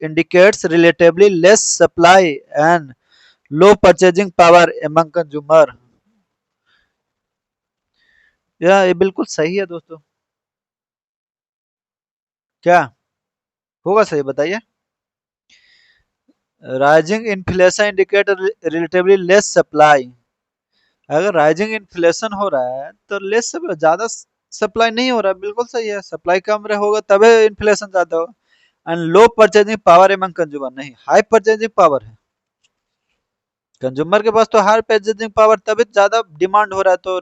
indicates relatively less supply and low purchasing power among consumer। ये बिल्कुल सही है दोस्तों, क्या होगा सही बताइए? Rising inflation indicate relatively less supply. अगर राइजिंग इन्फ्लेशन हो रहा है तो लेस सप्लाई, ज्यादा सप्लाई नहीं हो रहा, बिल्कुल सही है, सप्लाई कम होगा तभी इन्फ्लेशन ज्यादा होगा। And low purchasing power among consumer, नहीं हाई परचेजिंग पावर है, कंज्यूमर के पास तो हाई परचेजिंग पावर, तभी ज्यादा डिमांड हो रहा है तो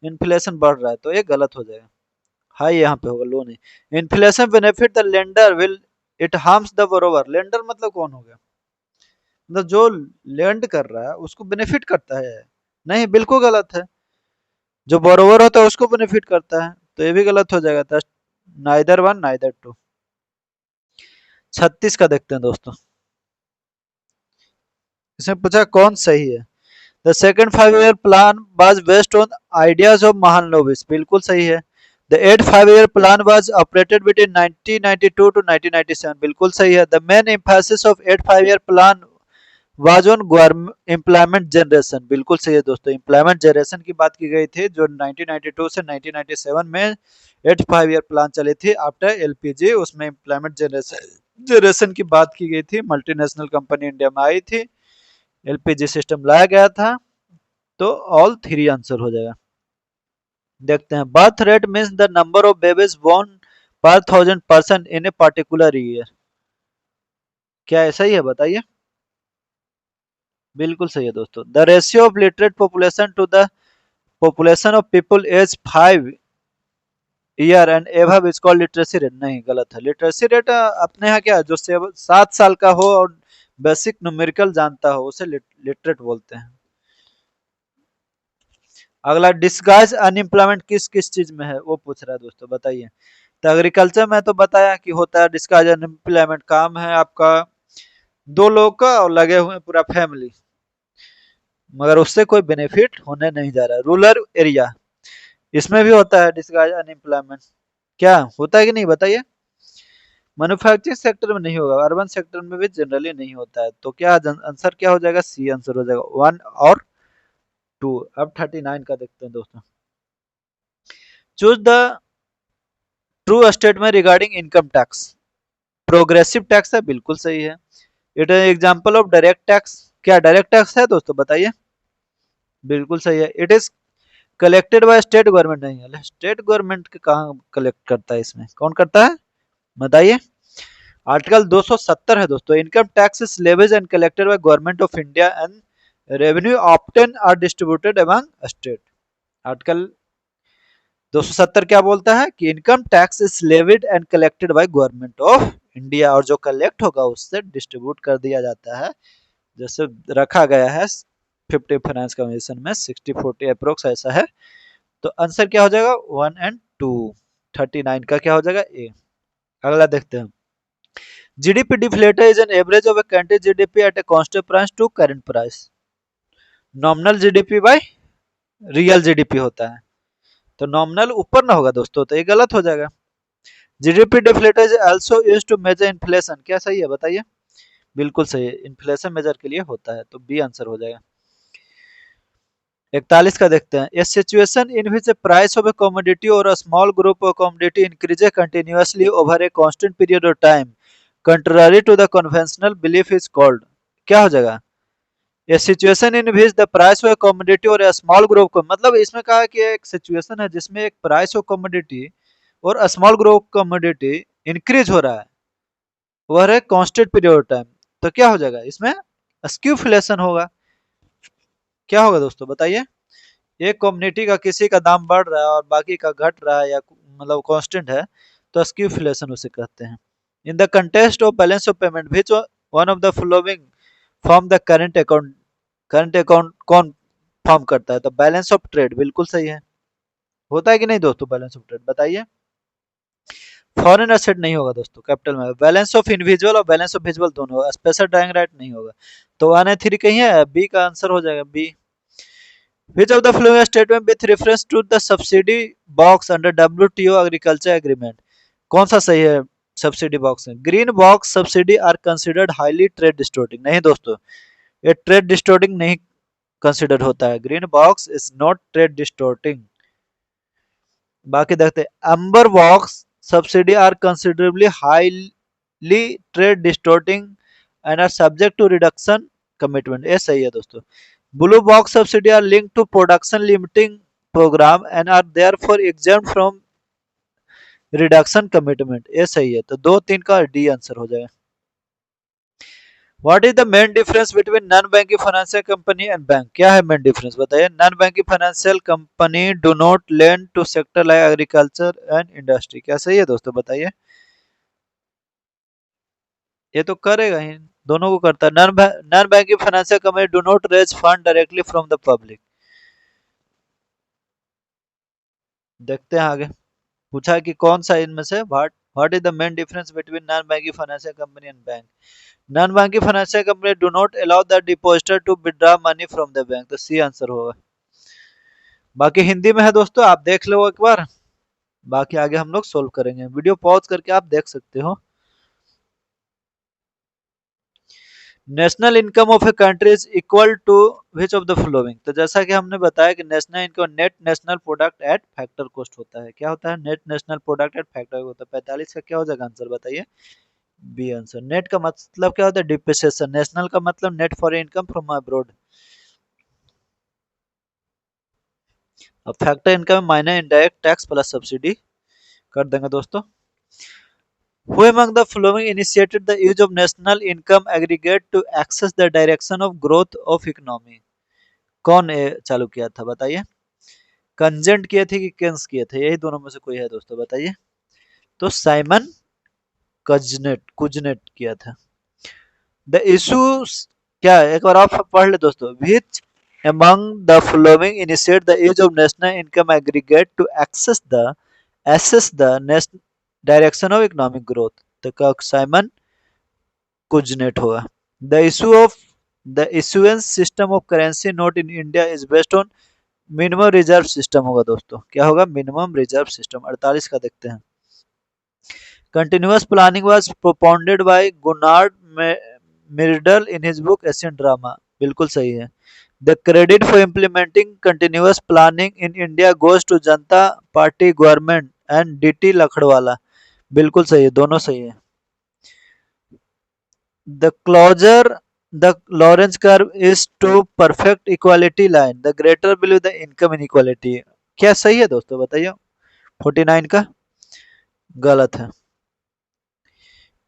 इन्फ्लेशन बढ़ रहा है, तो ये गलत हो जाएगा। हाई यहाँ पे होगा, लो नहीं। Inflation benefit the lender will it harms the borrower, lender मतलब कौन हो गया, मतलब जो लेंड कर रहा है उसको बेनिफिट करता है, नहीं बिल्कुल गलत है। जो बोरोवर होता है उसको बेनिफिट करता है, तो ये भी गलत हो जाएगा। तो नाइदर वन नाइदर टू। 36 का देखते हैं दोस्तों, इसमें पूछा कौन सही है। The second 5 year plan was based on ideas of Mahalanobis, बिल्कुल सही है। The 8 5 year plan was operated between 1992 to 1997, बिल्कुल सही है। The main emphasis of 8 5 year plan was on employment generation, बिल्कुल सही है दोस्तों। एम्प्लॉयमेंट जनरेशन की बात की गई थी, जो 1992 से 1997 में 8 5 ईयर प्लान चली थी आफ्टर एलपीजी, उसमें एम्प्लॉयमेंट जनरेशन की बात की गई थी। मल्टीनेशनल कंपनी इंडिया में आई थी, एलपीजी सिस्टम लाया गया था, तो ऑल थ्री आंसर हो जाएगा। देखते हैं, birth rate means the number of babies born per 1000 person in a particular year, क्या ऐसा ही है बताइए। बिल्कुल सही है दोस्तों। The ratio of literate population to the population of people age 5 year and above is called literacy rate, नहीं गलत है। लिटरेसी रेट अपने यहाँ क्या, जो 7 साल का हो और बेसिक न्यूमेरिकल जानता हो उसे लिटरेट बोलते हैं। अगला, डिस्गाइज अनएम्प्लॉयमेंट किस किस चीज में है, वो पूछ रहा है दोस्तों, बताइए। तो एग्रीकल्चर में तो बताया कि होता है डिस्गाइज अनएम्प्लॉयमेंट, काम है आपका 2 लोग का और लगे हुए हैं पूरा फैमिली, मगर उससे कोई बेनिफिट होने नहीं जा रहा है। रूरल एरिया, इसमें भी होता है डिस्गाइज अनएम्प्लॉयमेंट, क्या होता है कि नहीं बताइए। मैन्युफैक्चरिंग सेक्टर में नहीं होगा, अर्बन सेक्टर में भी जनरली नहीं होता है, तो क्या आंसर क्या हो जाएगा, सी आंसर हो जाएगा, 1 और 2। अब 39 का देखते हैं दोस्तों। Choose the true statement regarding income tax, progressive tax है, बिल्कुल सही है। It is example of direct tax, क्या डायरेक्ट टैक्स है दोस्तों बताइए, बिल्कुल सही है। It is collected by state government, नहीं है, स्टेट गवर्नमेंट के कहाँ कलेक्ट करता है, इसमें कौन करता है बताइए। आर्टिकल 270 है दोस्तों, income tax is levies and collected by government of India and revenue obtain are distributed among state. Article 270 क्या बोलता है कि income tax is levied and collected by government of India, और जो कलेक्ट होगा उससे डिस्ट्रीब्यूट कर दिया जाता है, जैसे रखा गया है 50 फाइनेंस कमीशन में 60-40 अप्रोक्स ऐसा है। तो आंसर क्या हो जाएगा, 1 और 2। 39 का क्या हो जाएगा, ए। अगला देखते हैं, GDP deflator is an average of a country GDP at a constant price to current price, nominal GDP by real GDP होता है, तो नॉमिनल ऊपर ना होगा दोस्तों, तो ये गलत हो जाएगा। GDP deflator is also used to measure inflation, क्या सही है बताइए, बिल्कुल सही है, इन्फ्लेशन मेजर के लिए होता है, तो बी आंसर हो जाएगा। 41 का देखते हैं, a situation in which the price of a commodity or a small group of commodity increases continuously over a constant period of time contrary to the conventional belief is called, क्या हो जाएगा। A situation in which the price of commodity or a small group को, मतलब इसमें कहा है कि एक सिचुएशन है जिसमें एक प्राइस ऑफ कमोडिटी और स्मॉल ग्रुप कमोडिटी इंक्रीज हो रहा है over a constant period of time, तो क्या हो जाएगा इसमें, स्क्यूफ्लेशन होगा। क्या होगा दोस्तों बताइए, एक कम्युनिटी का किसी का दाम बढ़ रहा है और बाकी का घट रहा है या मतलब कांस्टेंट है, तो स्क्यूफ्लेशन उसे कहते हैं। In the contest of balance of payment which one of the following form the current account, current account कौन फॉर्म करता है, तो बैलेंस ऑफ ट्रेड, बिल्कुल सही है। होता है कि नहीं दोस्तों बैलेंस ऑफ ट्रेड बताइए। फॉरेन एसेट नहीं होगा दोस्तों, कैपिटल में बैलेंस ऑफ इंडिविजुअल और बैलेंस ऑफ विजुअल दोनों होगा, स्पेशल ड्राइंग राइट नहीं होगा, तो 1 और 3 कहीं है, बी का आंसर हो जाएगा, B. Which of the following statement with reference to the subsidy box under WTO agriculture agreement, कौन सा सही है सब्सिडी बॉक्स में, green box subsidy are considered highly trade distorting, नहीं दोस्तों ये ट्रेड डिस्टोर्टिंग नहीं कंसिडर होता है, green box is not trade distorting. बाकी देखते हैं, amber box subsidy are considerably highly trade distorting and are subject to reduction commitment, ये सही है दोस्तों। Blue box subsidy are linked to production limiting program and are therefore exempt from reduction commitment, ये सही है। तो 2 3 का डी आंसर हो जाएगा। What is the main difference between non banking financial company and bank? क्या है मेन डिफरेंस बताइए। Non banking financial company do not lend to sector like agriculture and industry. क्या सही है दोस्तों बताइए। ये तो करेगा ही, दोनों को करता है। Non banking financial company do not raise fund directly from the public. देखते हैं आगे। पूछा है कि कौन सा इनमें से what is the main difference between non banking financial company and bank? Non banking financial company do not allow the depositor to withdraw money from the bank, तो सी आंसर होगा। बाकी हिंदी में है दोस्तों, आप देख लो एक बार। बाकी आगे हम लोग सोल्व करेंगे, वीडियो पॉज करके आप देख सकते हो। National income of a country is equal to which of the following? तो जैसा कि हमने बताया कि national income net national product at factor cost होता है। क्या होता है? Net national product at factor होता है। 45 का क्या हो जाएगा आंसर बताइए। B answer. नेट का मतलब क्या होता है? डिप्रिसिएशन। नेशनल का मतलब net foreign income from abroad. अब factor income minus indirect tax plus subsidy कर देंगे दोस्तों। Who among the following initiated the use of national income aggregate to access the direction of growth of economy? कौन चालू किया था बताइए। Consent किए थे कि केन्स किए थे? यही दोनों में से कोई है दोस्तों बताइए। तो साइमन कुजनेट किया था। द इशू क्या है? एक बार आप पढ़ ले दोस्तों। विच among the following initiate the use of national income aggregate to assess the national direction of economic growth? तो साइमन कुजनेट होगा। The issue of the issuance system of currency note in India is based on minimum reserve system होगा दोस्तों। क्या होगा? Minimum reserve system. 48 का देखते हैं। Continuous planning was propounded by Gunnar Myrdal in his book Asian Drama. बिल्कुल सही है। The credit for implementing continuous planning in India goes to Janata Party government and D लखड़वाला। बिल्कुल सही है, दोनों सही है। The closer the Lorentz curve is to perfect equality line, the greater will be the income inequality। क्या सही है दोस्तों बताइए। 49 का गलत है।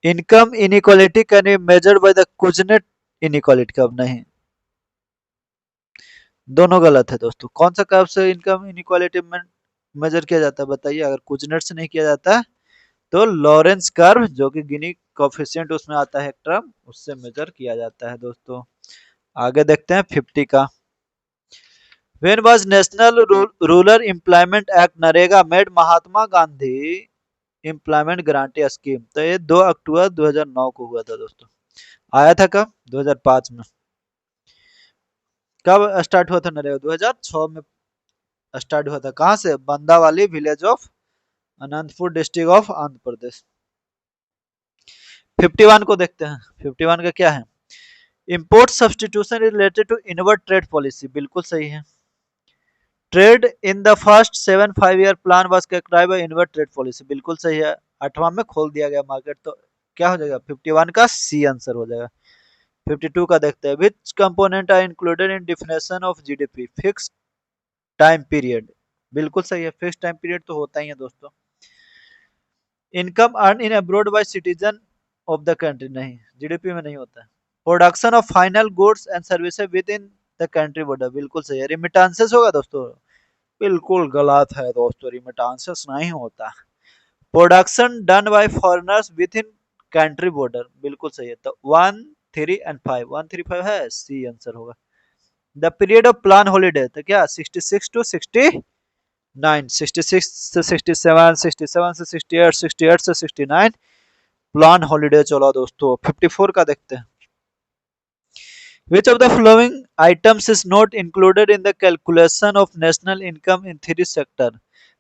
Income inequality can be measured by the Kuznets inequality curve, नहीं, दोनों गलत है दोस्तों। कौन सा कर्व से इनकम इनइक्वालिटी मेजर किया जाता है बताइए। अगर कुजनेट से नहीं किया जाता तो लॉरेंस कर्व, जो कि गिनी कोफिशिएंट उसमें आता है एक टर्म, उससे मेजर किया जाता है दोस्तों। आगे देखते हैं 50 का। When was National Rural Employment Act NREGA made Mahatma Gandhi employment guarantee scheme? तो ये 2 अक्टूबर 2009 को हुआ था दोस्तों। आया था कब? 2005 में। कब स्टार्ट हुआ था नरेगा? 2006 में स्टार्ट हुआ था। कहाँ से? Bandawali village of Anantapur district of Andhra Pradesh. 51 को देखते हैं। 51 का क्या है? Import substitution related to inward trade policy. बिल्कुल सही है। Trade in the first 7 5 year plan was characterised by inward trade policy. बिल्कुल सही है। 8वां में खोल दिया गया मार्केट। तो क्या हो जाएगा? 51 का सी आंसर हो जाएगा। 52 का देखते हैं। Which component are included in definition of GDP? Fix time period. बिल्कुल सही है। फिक्स टाइम पीरियड तो होता ही है दोस्तों। Income earn in abroad by citizen of the country, नहीं, जीडीपी में नहीं होता है। Production of final goods and services within the country border. बिल्कुल सही है। रिमिटेंसेस होगा दोस्तों? बिल्कुल गलत है दोस्तों, रिमिटेंसेस नहीं होता। Production done by foreigners with in country border. बिल्कुल सही है। तो 1 3 एंड 5, 1 3 5 है, सी आंसर होगा। The period of plan holiday, तो क्या 66 टू 69, 66 से 67, 67 से 68, 68 से 69 प्लान हॉलीडे चला दोस्तों। 54 का देखते हैं। Which of the following items is not included in the calculation of national income in 3 sector?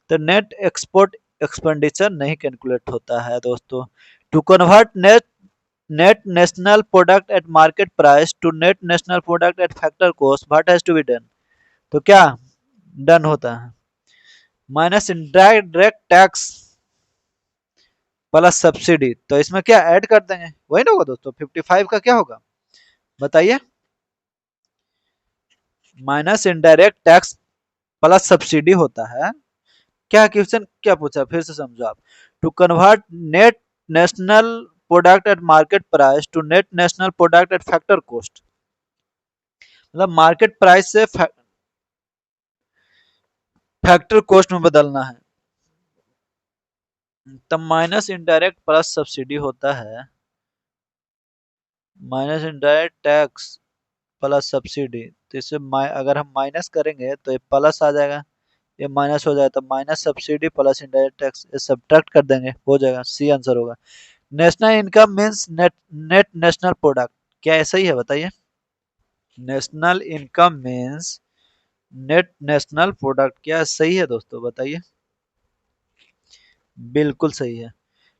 तो नेट एक्सपोर्ट एक्सपेंडिचर नहीं कैलकुलेट होता है दोस्तों। To convert net national product at market price to net national product at factor cost, what has to be done? तो क्या done होता है? Minus indirect tax plus subsidy. तो इसमें क्या ऐड कर देंगे, वही ना होगा दोस्तों। 55 का क्या होगा बताइए। Minus indirect tax plus subsidy होता है। क्या क्वेश्चन क्या पूछा फिर से समझो आप। To convert net national product at market price to net national product at factor cost, मतलब मार्केट प्राइस से फैक्टर कॉस्ट में बदलना है। तब माइनस इनडायरेक्ट प्लस सब्सिडी होता है, minus indirect tax plus subsidy. तो इससे अगर हम माइनस करेंगे तो ये प्लस आ जाएगा, ये माइनस हो जाए तो minus subsidy plus indirect tax, ये सब्ट्रैक्ट कर देंगे, हो जाएगा, सी आंसर होगा। National income means net net national product, क्या ऐसा ही है बताइए? National income means net national product, क्या सही है दोस्तों बताइए? बिल्कुल सही है।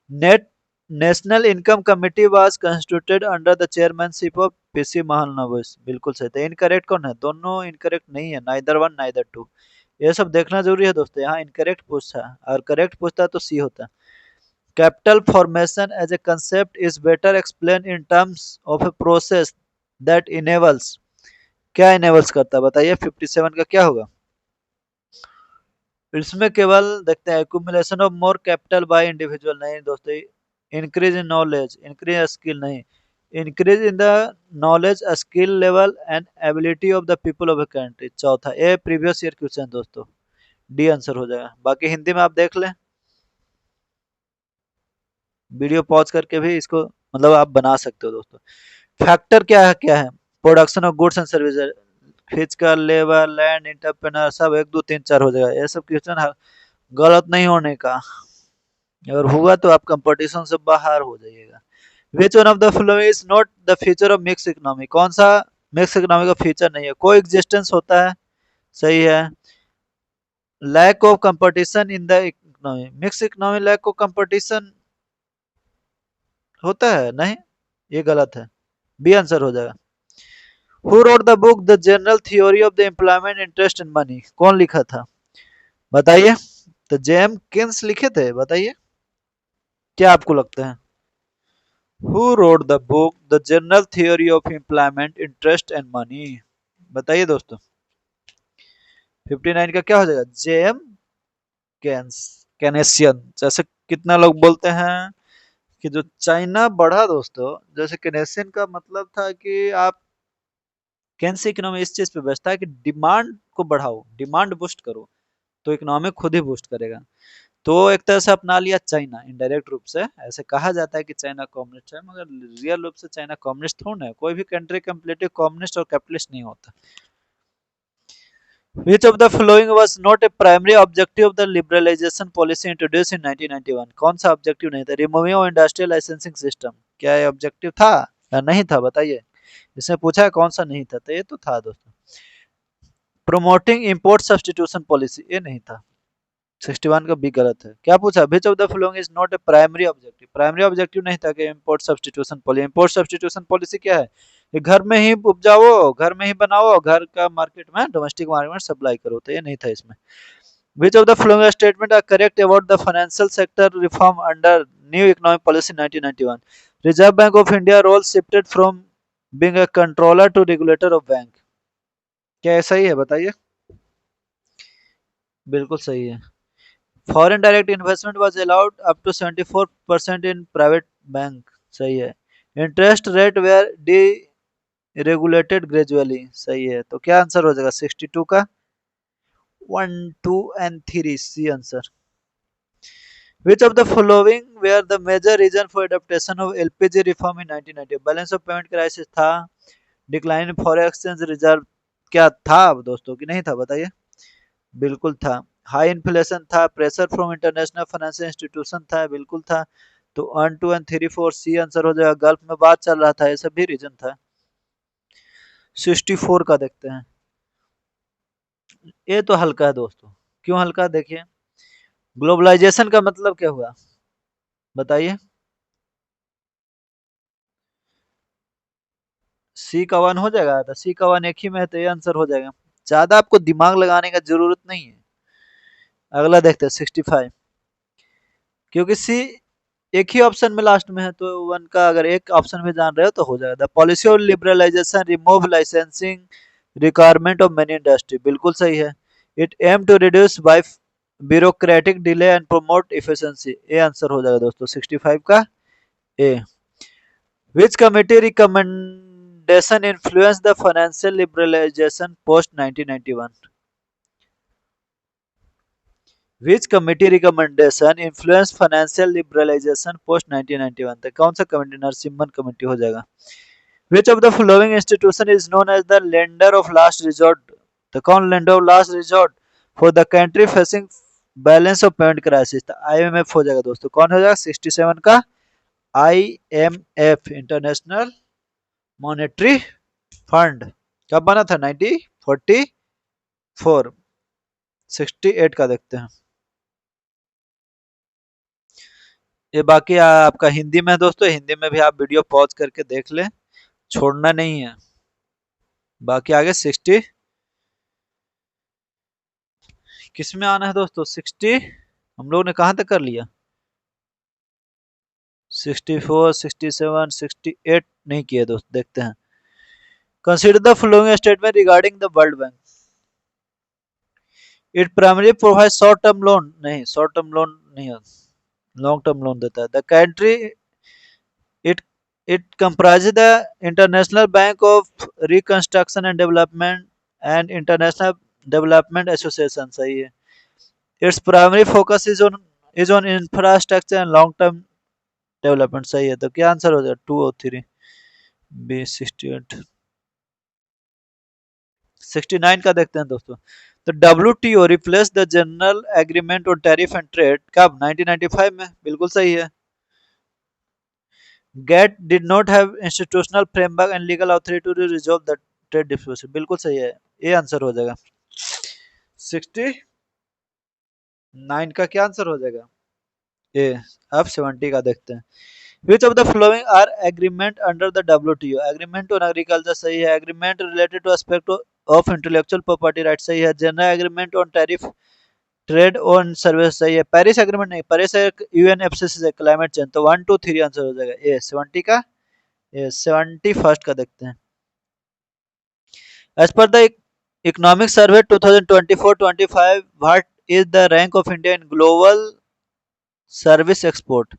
Net national income committee was constituted under the chairmanship of PC Mahalanobis, बिल्कुल सही। तो इनकरेक्ट कौन है? दोनों इनकरेक्ट नहीं है, नाइदर वन नाइदर टू। ये सब देखना जरूरी है दोस्तों, यहाँ इनकरेक्ट पूछता है, और करेक्ट पूछता है तो सी होता है। Capital formation as a concept is better explain in terms of a process that enables, क्या इनेबल्स करता है बताइए? 57 का क्या होगा? इसमें केवल देखते हैं accumulation of more capital by individual, नहीं दोस्तों। Increase in knowledge, increase skill नहीं, increase in the knowledge skill level and ability of the people of a country. चौथा ए प्रीवियस ईयर क्वेश्चन दोस्तों, डी आंसर हो जाएगा। बाकी हिंदी में आप देख लें, वीडियो पॉज करके भी इसको मतलब आप बना सकते हो दोस्तों। फैक्टर क्या है? Production of goods and services, physical labour land entrepreneur, सब 1 2 3 4 हो जाएगा। ये सब क्वेश्चन गलत नहीं होने का, अगर हुआ तो आप कंपटीशन से बाहर हो जाइएगा। Which one of the following is not the feature of mix economy, कौन सा मिक्स इकोनॉमी का फीचर नहीं है? को एग्जिस्टेंस होता है, सही है। Lack of competition in the economy, mix economy lack of competition होता है नहीं, ये गलत है, बी आंसर हो जाएगा। Who wrote the book the general theory of the employment interest in money, कौन लिखा था बताइए? तो जेम किन्स लिखे थे, बताइए क्या आपको लगता है? Who wrote the book the general theory of employment interest and money, बताइए दोस्तों? 59 का क्या हो जाएगा? James Keynes, Keynesian. जैसे कितना लोग बोलते हैं कि जो चाइना बढ़ा दोस्तों, जैसे केनेसियन का मतलब था कि आप केन्स इकोनॉमी इस चीज पे बेचता है कि डिमांड को बढ़ाओ, डिमांड बूस्ट करो, तो इकोनॉमी खुद ही बूस्ट करेगा। तो एक तरह से अपना लिया चाइना, इनडायरेक्ट रूप से ऐसे कहा जाता है कि चाइना कम्युनिस्ट है, मगर रियल रूप से चाइना कम्युनिस्ट थोड़ा है, कोई भी कंट्री कम्प्लीटली कम्युनिस्ट और कैपिटलिस्ट नहीं होता। Which of the following was not a primary objective of the liberalization policy introduced in 1991? कौन सा ऑब्जेक्टिव नहीं था? Removing of industrial licensing system, क्या ये ऑब्जेक्टिव था या नहीं था बताइए? इसमें पूछा है कौन सा नहीं था, तो ये तो था दोस्तों। प्रोमोटिंग इंपोर्ट सब्सटीट्यूशन पॉलिसी, ये नहीं था, 61 का बी गलत है। क्या पूछा? Which of the following is not a primary objective, primary objective नहीं था कि import substitution policy. Import substitution policy क्या है? ये घर में ही उपजाओ, घर में ही बनाओ, घर का मार्केट में डोमेस्टिक मार्केट में सप्लाई करो, तो ये नहीं था इसमें। Which of the following statement are correct about the financial sector reform under new economic policy 1991? Reserve Bank of India role shifted from being a controller to regulator of bank, क्या ऐसा ही है बताइए? बिल्कुल सही है। Foreign direct investment was allowed up to 74% in private bank, सही है। Interest rate were deregulated gradually, सही है। तो क्या आंसर हो जाएगा 62 का? 1 2 and 3, C answer. Which of the following were the major reason for adaptation of LPG reform in 1990? Balance of payment crisis था, decline in foreign exchange reserve, क्या था दोस्तों कि नहीं था बताइए? बिल्कुल था। हाई इन्फ्लेशन था, pressure from international financial institution था, बिल्कुल था। तो 1 2 एंड 3 4 सी आंसर हो जाएगा। गल्फ में बात चल रहा था, ये सब भी रीजन था। 64 का देखते हैं, ये तो हल्का है दोस्तों। क्यों हल्का देखिए? ग्लोबलाइजेशन का मतलब क्या हुआ बताइए? सी का 1 हो जाएगा, तो सी का 1 एक ही में है, तो ये आंसर हो जाएगा। ज्यादा आपको दिमाग लगाने का जरूरत नहीं है। अगला देखते हैं 65, क्योंकि सी एक ही ऑप्शन में लास्ट में है, तो 1 का अगर एक ऑप्शन में जान रहे हो तो हो जाएगा। The policy of liberalization remove licensing requirement of many industry, बिल्कुल सही है। It aim to reduce by bureaucratic delay and promote efficiency. A answer हो जाएगा दोस्तों 65 का A. Which committee recommendation influence the financial liberalization post 1991? Which committee recommendation influence financial liberalization post 1991? तो कौन सा कमेटी? नरसिम्हन कमेटी हो जाएगा। Which of the following institution is known as the lender of last resort? तो कौन lender of last resort for the country facing balance of payment crisis? IMF हो जाएगा दोस्तों। कौन हो जाएगा 67 का? IMF, international monetary fund. कब बना था? 1944। 68 का देखते हैं। ये बाकी आपका हिंदी में है दोस्तों, हिंदी में भी आप वीडियो पॉज करके देख लें, छोड़ना नहीं है। बाकी आगे 60 किस में आना है दोस्तों? 60 हम लोग ने कहां तक कर लिया? 64, 67, 68 नहीं किए दोस्त, देखते हैं। Consider the following statement regarding the world bank. It primary provide short term loan, नहीं शॉर्ट टर्म लोन नहीं है, लॉन्ग टर्म लोन देता है। The country it it comprises the International Bank of Reconstruction and Development and International Development Association। सही है। Its primary focus is on infrastructure and long term development। सही है। तो क्या आंसर हो जाएगा? 2 और 3 बी। 68 69 का देखते हैं दोस्तों। तो WTO replace the general agreement on tariff and trade कब? 1995 में। बिल्कुल सही है। GATT did not have institutional framework and legal authority to resolve the trade dispute. बिल्कुल सही है। ये आंसर हो जाएगा 69 का। क्या आंसर हो जाएगा? ए। अब 70 का देखते हैं। Which of the following are agreement under the WTO? Agreement on agriculture सही है। Agreement related to aspect of intellectual property rights सही है। General agreement on tariff trade on service सही है। पेरिस एग्रीमेंट नहीं, पेरिस यूएनएफसीसी से climate change. तो 1 2 3 answer हो जाएगा ए 70 का। ये 71 का देखते हैं। As per the economic survey 2024-25, what is the rank of India in global service export?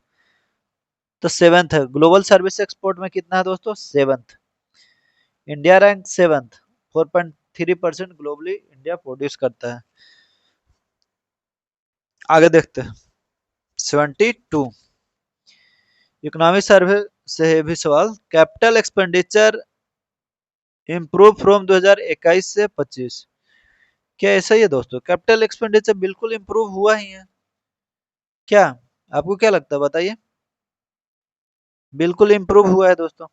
तो 7th है। ग्लोबल सर्विस एक्सपोर्ट में कितना है दोस्तों? 7th। India rank 7th। 4.3% globally India produce करता है। आगे देखते हैं 72। इकोनॉमिक सर्वे से भी सवाल। कैपिटल एक्सपेंडिचर इम्प्रूव फ्रॉम 2021 से 25। क्या ऐसा ही है दोस्तों? कैपिटल एक्सपेंडिचर बिल्कुल इम्प्रूव हुआ ही है क्या? आपको क्या लगता है बताइए? बिल्कुल इम्प्रूव हुआ है दोस्तों।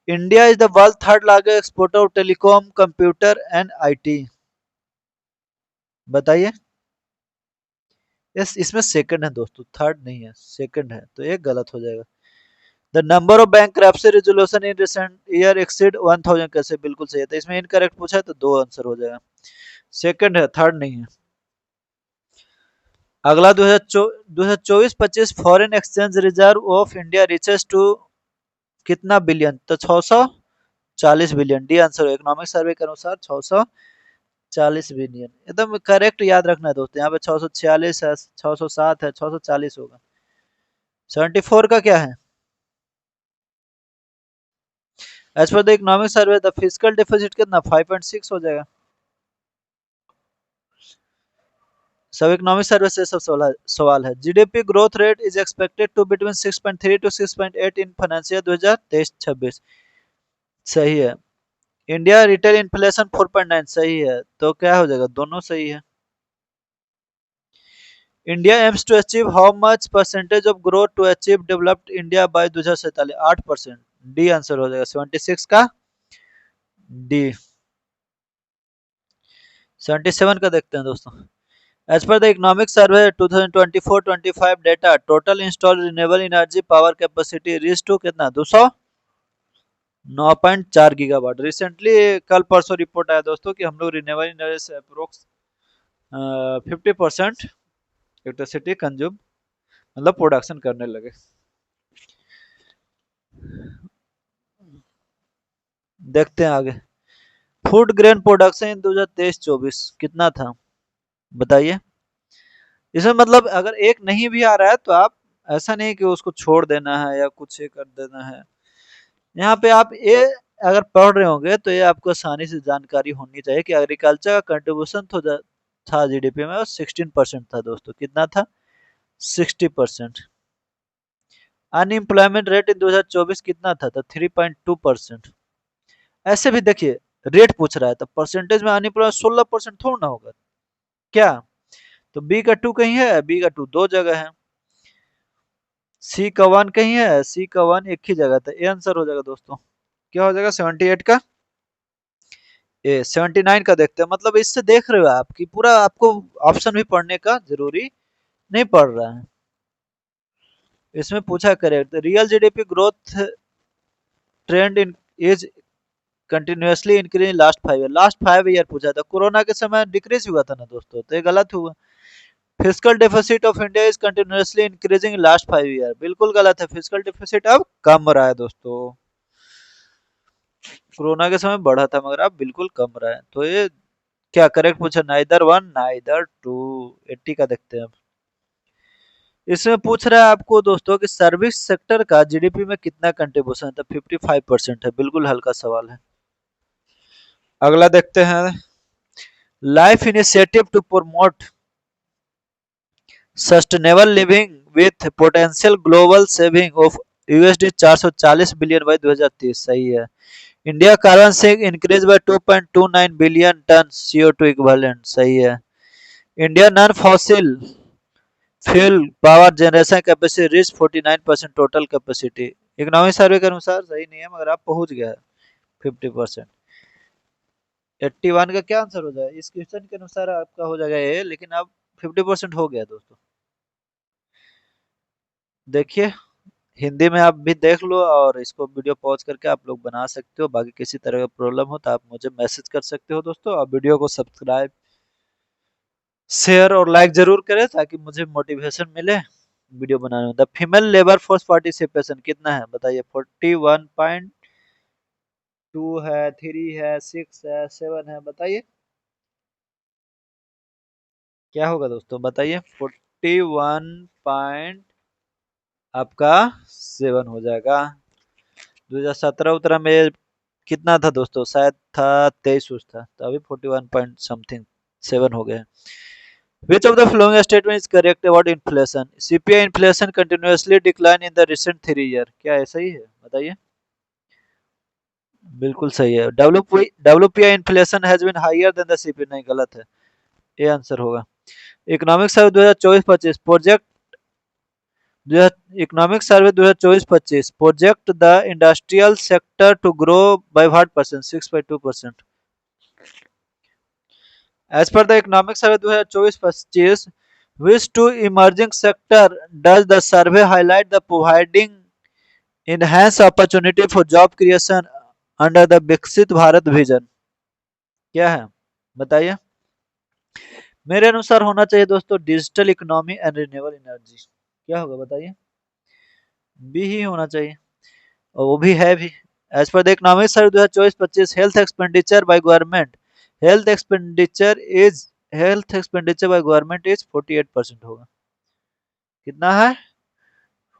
India is the world third largest exporter of telecom, computer and IT. बताइए। यस, इसमें सेकंड है दोस्तों, थर्ड नहीं है, सेकंड है, तो ये गलत हो जाएगा। The number of bankruptcy resolution in recent year exceed 1000 कैसे? बिल्कुल सही है। तो इसमें इनकरेक्ट पूछा है तो 2 आंसर हो जाएगा। सेकंड है, थर्ड नहीं है। अगला 2024-25 foreign exchange reserve of India reaches to कितना बिलियन? तो 640 बिलियन। डी आंसर हो। इकोनॉमिक सर्वे के अनुसार 640 बिलियन एकदम करेक्ट याद रखना है दोस्तों। यहाँ पे 646 है, 607 है, 640 होगा। 74 का क्या है? As per the economic survey the physical deficit कितना? 5.6 हो जाएगा। सब इकोनॉमिक सर्वे से सब सवाल है। GDP growth rate is expected to between 6.3 to 6.8 in financial 2023-26। सही है। इंडिया रिटेल इन्फ्लेशन 4.9 सही है। तो क्या हो जाएगा? दोनों सही है। India aims to achieve how much percentage of growth to achieve developed India by 2047? 8%। D answer हो जाएगा 76 का डी। 77 का देखते हैं दोस्तों। As per the economic survey 2024-25 data total installed renewable energy power capacity reach to कितना? 209.4 gigawatt. Recently कल परसों रिपोर्ट आया दोस्तों कि हम लोग रिन्यूएबल एनर्जी से अप्रोक्स 50% इलेक्ट्रिसिटी कंज्यूम मतलब प्रोडक्शन करने लगे। देखते हैं आगे। फूड ग्रेन प्रोडक्शन इन 2023-24 कितना था? बताइए। इसमें मतलब अगर एक नहीं भी आ रहा है तो आप ऐसा नहीं कि उसको छोड़ देना है या कुछ ये कर देना है। यहाँ पे आप ये अगर पढ़ रहे होंगे तो ये आपको आसानी से जानकारी होनी चाहिए कि एग्रीकल्चर का कंट्रीब्यूशन था जीडीपी में, और 16% था दोस्तों। कितना था? 60%। अनएम्प्लॉयमेंट रेट इन 2024 कितना था? तो 3.2%। ऐसे भी देखिए, रेट पूछ रहा है तो परसेंटेज में अनएम्प्लॉयमेंट 16% थोड़ा ना होगा क्या? तो बी का 2 कहीं है, बी का 2 दो जगह है, सी का 1 कहीं है, सी का 1 एक ही जगह था। ए आंसर हो जाएगा दोस्तों। क्या हो जाएगा 78 का? ए 79 का देखते हैं। मतलब इससे देख रहे हो आप कि पूरा आपको ऑप्शन भी पढ़ने का जरूरी नहीं पड़ रहा है। इसमें पूछा correct real GDP growth trend in is continuously increase last 5 year. Last 5 year पूछा था, कोरोना के समय डिक्रीज हुआ था ना दोस्तों, तो ये गलत हुआ। Physical deficit of India is continuously increasing last 5 year, बिल्कुल गलत है। फिजिकल डेफिसिट अब कम रहा है दोस्तों। कोरोना के समय बढ़ा था मगर अब बिल्कुल कम रहा है। तो ये क्या करेक्ट पूछा? Neither one neither to. 80 का देखते हैं अब। इसमें पूछ रहा है आपको दोस्तों कि सर्विस सेक्टर का जीडीपी में कितना कंट्रीब्यूशन है? तो 55% है, बिल्कुल हल्का सवाल है। अगला देखते हैं। Life initiative to promote sustainable living with potential global saving of USD 440 billion by 2030। सही है। India carbon sink increase by 2.29 billion tonne CO2 equivalent. सही है। India non fossil fuel power generation capacity reach 49% total capacity. Economic survey के अनुसार सही नहीं है मगर आप पहुंच गया है 50%। 81 का क्या आंसर हो जाएगा? इस क्वेश्चन के अनुसार आपका हो जाएगा ये, लेकिन अब 50% हो गया दोस्तों। देखिए, हिंदी में आप भी देख लो और इसको वीडियो पॉज करके आप लोग बना सकते हो। बाकी किसी तरह का प्रॉब्लम हो तो आप मुझे मैसेज कर सकते हो दोस्तों। और वीडियो को सब्सक्राइब शेयर और लाइक जरूर करें ताकि मुझे मोटिवेशन मिले वीडियो बनाने में। The female labour force participation कितना है बताइए? 41.2 है, 3 है, 6 है, 7 है, बताइए क्या होगा दोस्तों? बताइए। 41 आपका 7 हो जाएगा। 2017 उत्तरा में कितना था दोस्तों? शायद था 23 उस था, तो अभी 41 पॉइंट समथिंग 7 हो गया। Which of the following statement is correct about inflation? CPI inflation continuously decline in the recent 3 year। क्या ऐसा ही है? बताइए। बिल्कुल सही है। WPI inflation has been higher than the CPI। नहीं, गलत है। ये आंसर होगा। Economic survey 2024-25 project economic survey 2024-25 project the industrial sector to grow by what percent? 6.2%। As per the economic survey 2024-25, which two emerging sector does the survey highlight the providing enhanced opportunity for job creation under the विकसित Bharat vision? क्या है बताइए। मेरे अनुसार होना चाहिए दोस्तों digital economy and renewable energy. क्या होगा बताइए? बी ही होना चाहिए, और वो भी है भी। As per the economic survey 2024-25 health expenditure is health expenditure by government is 48% होगा। कितना है?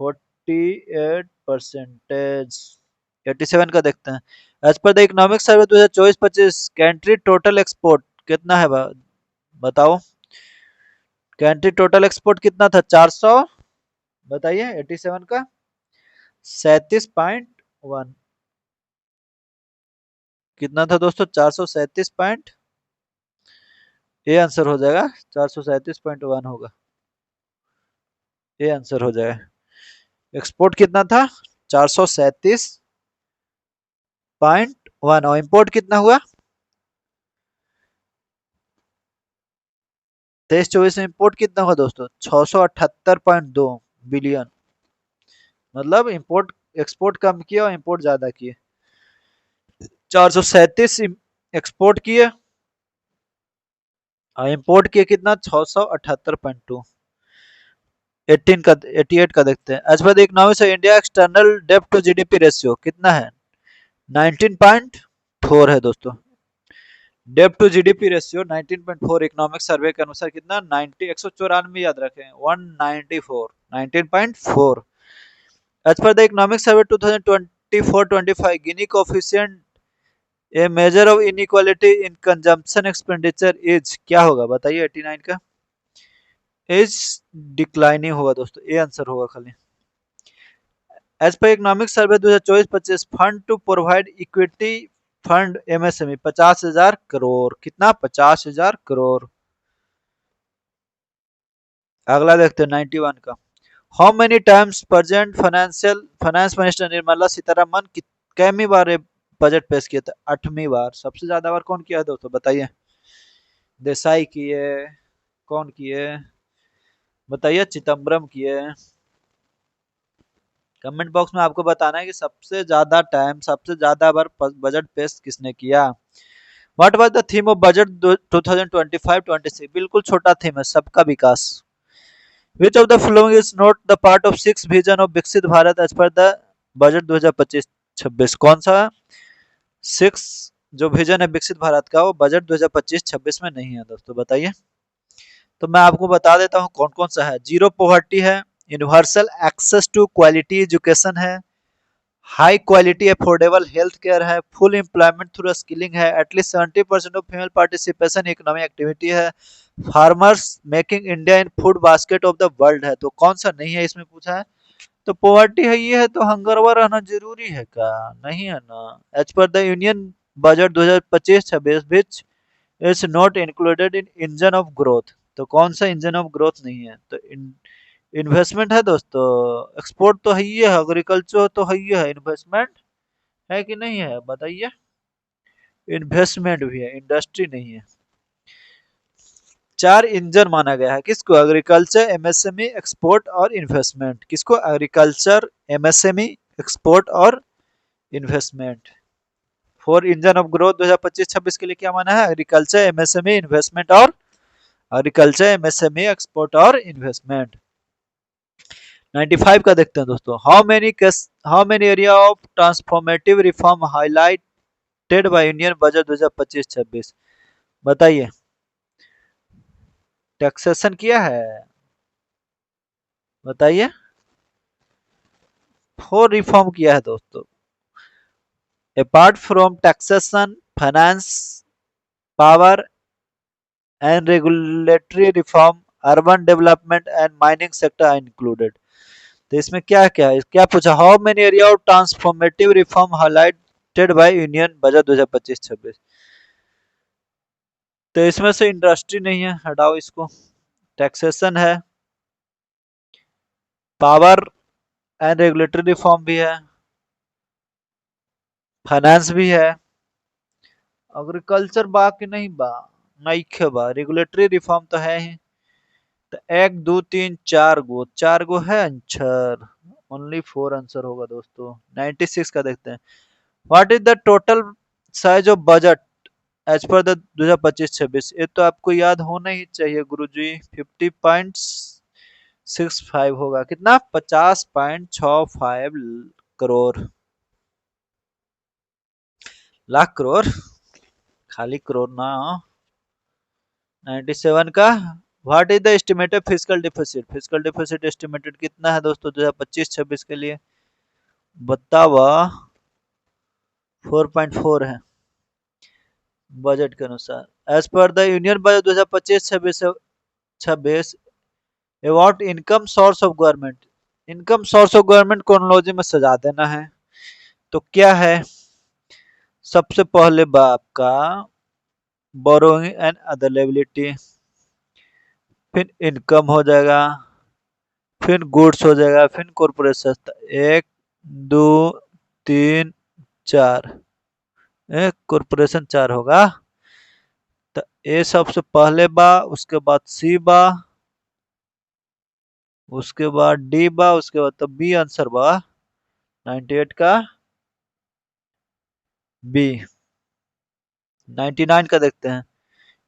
48%। 87 का देखते हैं। As per the economic survey 2024-25 country total export कितना है बताओ? कंट्री टोटल एक्सपोर्ट कितना था? 400, बताइए 87 का 37.1 कितना था दोस्तों? 437 पॉइंट, ये आंसर हो जाएगा। 437.1 होगा, ये आंसर हो जाएगा। एक्सपोर्ट कितना था? 437.1। और इंपोर्ट कितना हुआ? 23-24 में इंपोर्ट कितना हुआ दोस्तों? 678.2 बिलियन। मतलब इंपोर्ट एक्सपोर्ट कम किया और इंपोर्ट ज्यादा किए। 437 एक्सपोर्ट किए और इंपोर्ट किए कितना? 678.2। 18 का 88 का देखते हैं। As per the economics of India external डेब्ट टू जीडीपी रेशियो कितना है? 19.4 है दोस्तों। डेब्ट to GDP ratio 19.4 economic survey के अनुसार कितना 90 194 याद रखें 194 19.4 as per the economic survey 2024-25 Gini coefficient a measure of inequality in consumption expenditure is क्या होगा बताइए 89 का इज डिक्लाइनिंग होगा दोस्तों ये आंसर होगा खाली as per economic survey 2024-25 fund to provide equity fund MSME 50,000 crore कितना 50,000 करोड़ अगला देखते हैं 91 का how many times present finance minister Nirmala Sitharaman chemo bar budget पेश किया था 8वीं बार सबसे ज्यादा बार कौन किया है दोस्तों बताइए देसाई किए कौन किए बताइए चिदम्बरम किए कमेंट बॉक्स में आपको बताना है कि सबसे ज्यादा टाइम सबसे ज्यादा बार बजट पेश किसने किया what was the theme of budget 2025-26 बिल्कुल छोटा थीम है सबका विकास which of the following is not the part of six vision of विकसित Bharat as per the budget 2025-26 कौन सा सिक्स जो विजन है विकसित भारत का वो बजट 2025-26 में नहीं है दोस्तों बताइए तो मैं आपको बता देता हूँ कौन कौन सा है जीरो पॉवर्टी है universal access to quality education है high quality affordable health care है फुल एम्प्लॉयमेंट थ्रू स्किलिंग है at least 70% of female participation economic activity है farmers making India in food basket of the world है तो कौन सा नहीं है इसमें पूछा है तो पॉवर्टी है ये है तो हंगरवा रहना जरूरी है क्या नहीं है ना as per the union budget 2025-26 which is not included in engine of growth तो कौन सा इंजन ऑफ ग्रोथ नहीं है तो इन्वेस्टमेंट है दोस्तों एक्सपोर्ट तो है ही है एग्रीकल्चर तो है ही है इन्वेस्टमेंट है कि नहीं है बताइए इन्वेस्टमेंट भी है इंडस्ट्री नहीं है चार इंजन माना गया है किसको एग्रीकल्चर एमएसएमई एक्सपोर्ट और इन्वेस्टमेंट किसको एग्रीकल्चर एमएसएमई एक्सपोर्ट और investment four engine of growth 2025-26 के लिए क्या माना है एग्रीकल्चर एमएसएमई इन्वेस्टमेंट और एग्रीकल्चर एमएसएमई एक्सपोर्ट और इन्वेस्टमेंट 95 का देखते हैं दोस्तों how many area of transformative reform highlighted by union budget 2025-26 बताइए टैक्सेशन किया है बताइए फोर रिफॉर्म किया है दोस्तों apart from taxation finance power and regulatory reform urban development and mining sector are included तो इसमें क्या क्या है क्या पूछा how many area of transformative reform highlighted by union budget 2025-26 तो इसमें से इंडस्ट्री नहीं है हटाओ इसको टैक्सेशन है पावर एंड रेगुलेटरी रिफॉर्म भी है फाइनेंस भी है एग्रीकल्चर बा कि नहीं बा नहीं बा रेगुलेटरी रिफॉर्म तो है ही तो एक दो तीन चार गो है आंसर ओनली फोर आंसर होगा दोस्तों 96 का देखते हैं what is the total size of budget as per the 2025-26 ये तो आपको याद होना ही चाहिए गुरुजी 50.65 होगा कितना 50.65 करोड़ लाख करोड़ खाली करोड़ ना 97 का what is the estimated physical deficit estimated कितना है दोस्तों 2025-26 के लिए बतावा 4.4 है बजट के अनुसार as per the union budget 2025-26 about income source of government income source of government chronology में सजा देना है तो क्या है सबसे पहले बाप का बोरोइंग एंड अदर लायबिलिटी फिर इनकम हो जाएगा फिर गुड्स हो जाएगा फिर कॉर्पोरेशन एक दो तीन चार एक कॉर्पोरेशन चार होगा तो ए सबसे पहले बा उसके बाद सी बा उसके बाद डी बा उसके बाद तो बी आंसर बा 98 का बी 99 का देखते हैं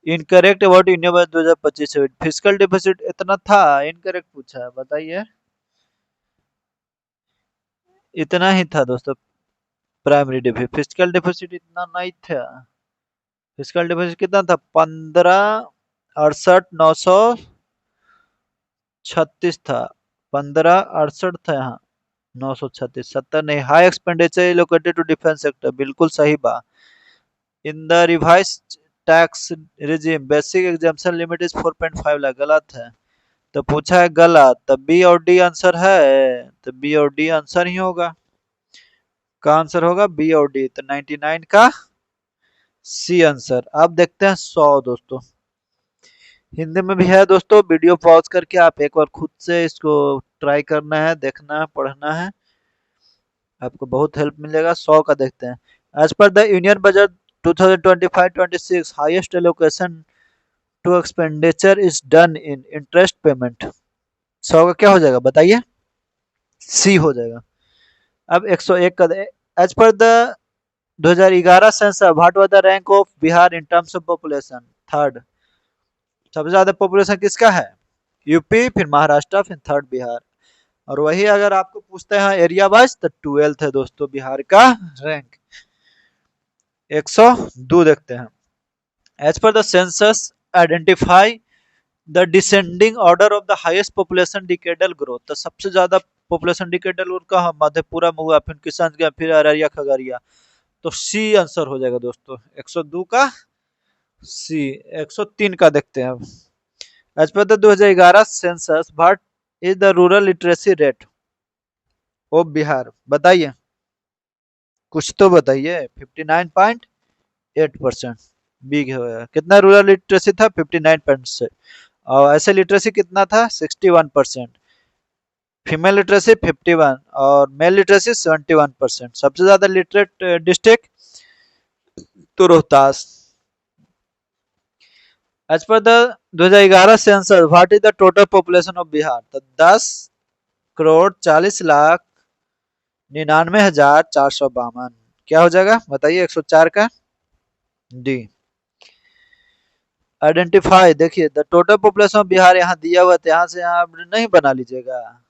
incorrect about India budget 2025 physical deficit इतना था इनकरेक्ट पूछा है बताइए इतना ही था दोस्तों प्राइमरी डिफिसिट फिजिकल डिफिसिट इतना नहीं था फिजिकल डिफिसिट कितना था? 15 68 936 था। 15 68 था यहाँ। 936 70 नहीं। High expenditure allocated to defence sector, बिल्कुल सही बात। In the revised tax regime basic exemption limit is 4.5 lakh, गलत है। तो पूछा है गलत, तो बी और डी आंसर है, तो बी और डी आंसर ही होगा। का आंसर होगा बी और डी, तो 99 का सी आंसर। अब देखते हैं 100 दोस्तों। हिंदी में भी है दोस्तों, वीडियो पॉज करके आप एक बार खुद से इसको ट्राई करना है, देखना है, पढ़ना है, आपको बहुत हेल्प मिलेगा। 100 का देखते हैं। As per the union budget 2025-26 highest allocation to expenditure is done in interest payment. 100 का क्या हो जाएगा बताइए? सी हो जाएगा। अब 101 का as per the 2011 census what was the rank of Bihar in terms of population? Third. सबसे ज्यादा पॉपुलेशन किसका है? यूपी, फिर महाराष्ट्र, फिर थर्ड बिहार। और वही अगर आपको पूछते हैं एरिया वाइज, तो 12th है दोस्तों बिहार का रैंक। 102 देखते हैं। As per the census identify the descending order of the highest population decadal growth. तो सबसे ज्यादा पॉपुलेशन डिकेडल ग्रोथ का मधेपुरा में हुआ, फिर किशनगंज, फिर अररिया, खगड़िया। तो सी आंसर हो जाएगा दोस्तों। 102 का सी। 103 का देखते हैं अब। As per the 2011 census what is the rural literacy rate of Bihar? बताइए, कुछ तो बताइए। 59.8%। बी कितना रूरल लिटरेसी था? 59%। और ऐसे लिटरेसी कितना था? 61%। फीमेल लिटरेसी 51 और मेल लिटरेसी 71%। सबसे ज्यादा लिटरेट डिस्ट्रिक्ट तो Rohtas. As per the 2011 census what is the total population of Bihar? तो 10,94,452। क्या हो जाएगा बताइए? 104 का डी। आइडेंटिफाई, देखिए the total population of Bihar यहाँ दिया हुआ था, यहाँ से यहाँ नहीं बना लीजिएगा,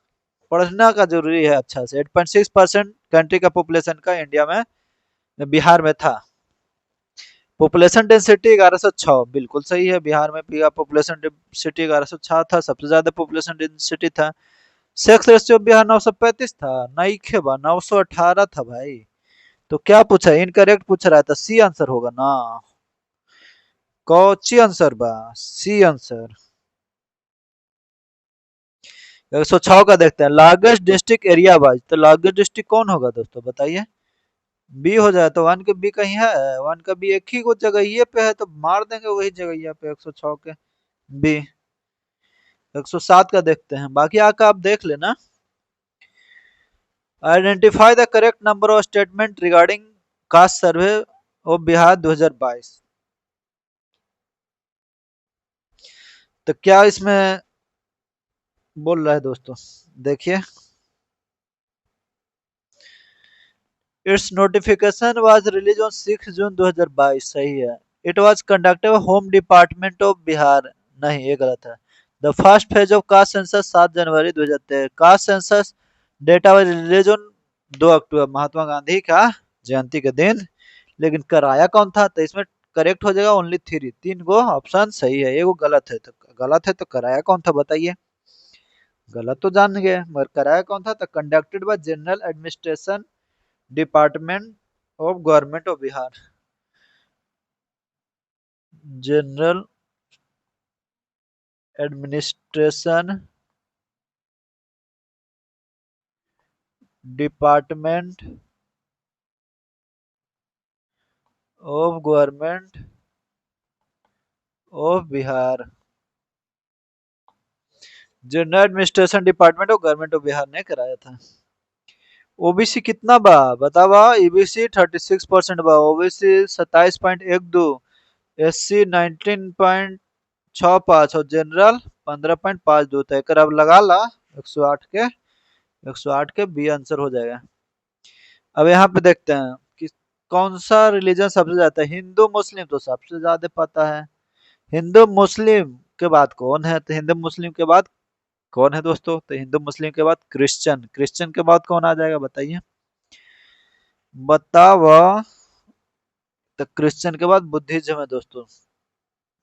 पढ़ना का जरूरी है अच्छा से। 8.6% कंट्री का पॉपुलेशन का इंडिया में बिहार में था। पॉपुलेशन डेंसिटी 1106, बिल्कुल सही है। बिहार में पॉपुलेशन डेंसिटी 1106 था, सबसे ज्यादा पॉपुलेशन डेंसिटी था। सेक्स रेशियो बिहार 935 था, नहीं खेबा 918 था भाई। तो क्या पूछा? इनकरेक्ट पूछ रहा था, सी आंसर होगा ना। कौची आंसर बा? C answer. 106 का देखते हैं। लार्जेस्ट डिस्ट्रिक्ट एरिया वाइज, तो लार्जेस्ट डिस्ट्रिक्ट कौन होगा दोस्तों बताइए? बी हो जाए तो वन के बी कहीं है? वन का बी एक ही को जगह ये पे है, तो मार देंगे वही जगह पे 106 के बी। 107 का देखते हैं, बाकी आका आप देख लेना। Identify the correct number of statement regarding cast survey of Bihar 2022। तो क्या इसमें बोल रहा है दोस्तों? देखिए, it's notification was release on 6 जून 2022, सही है। It was conducted home department of Bihar, नहीं ये गलत है। The first phase of caste census 7 January 2023। Caste census data was release on 2 अक्टूबर, महात्मा गांधी का जयंती के दिन। लेकिन कराया कौन था? तो इसमें करेक्ट हो जाएगा ओनली 3, 3 गो ऑप्शन सही है, एगो गलत है। तो गलत है तो कराया कौन था बताइए? गलत तो जान गए, मगर कराया कौन था? तो conducted by general administration department of government of Bihar. General administration department of government of Bihar. General administration department of government of Bihar ने कराया था। ओबीसी कितना बा बता बा? ईबीसी 36% बा, ओबीसी 27.12, एससी 19.65 और जनरल 15.52। तो एक अब लगा ला 108 के, 108 के बी आंसर हो जाएगा। अब यहाँ पे देखते हैं कि कौन सा रिलीजन सबसे ज्यादा है। हिंदू मुस्लिम तो सबसे ज्यादा पता है। हिंदू मुस्लिम के बाद कौन है? तो हिंदू मुस्लिम के बाद कौन है दोस्तों? तो हिंदू मुस्लिम के बाद क्रिश्चियन, क्रिश्चियन के बाद कौन आ जाएगा बताइए? बताओ। तो क्रिश्चियन के बाद बुद्धिज्म है दोस्तों।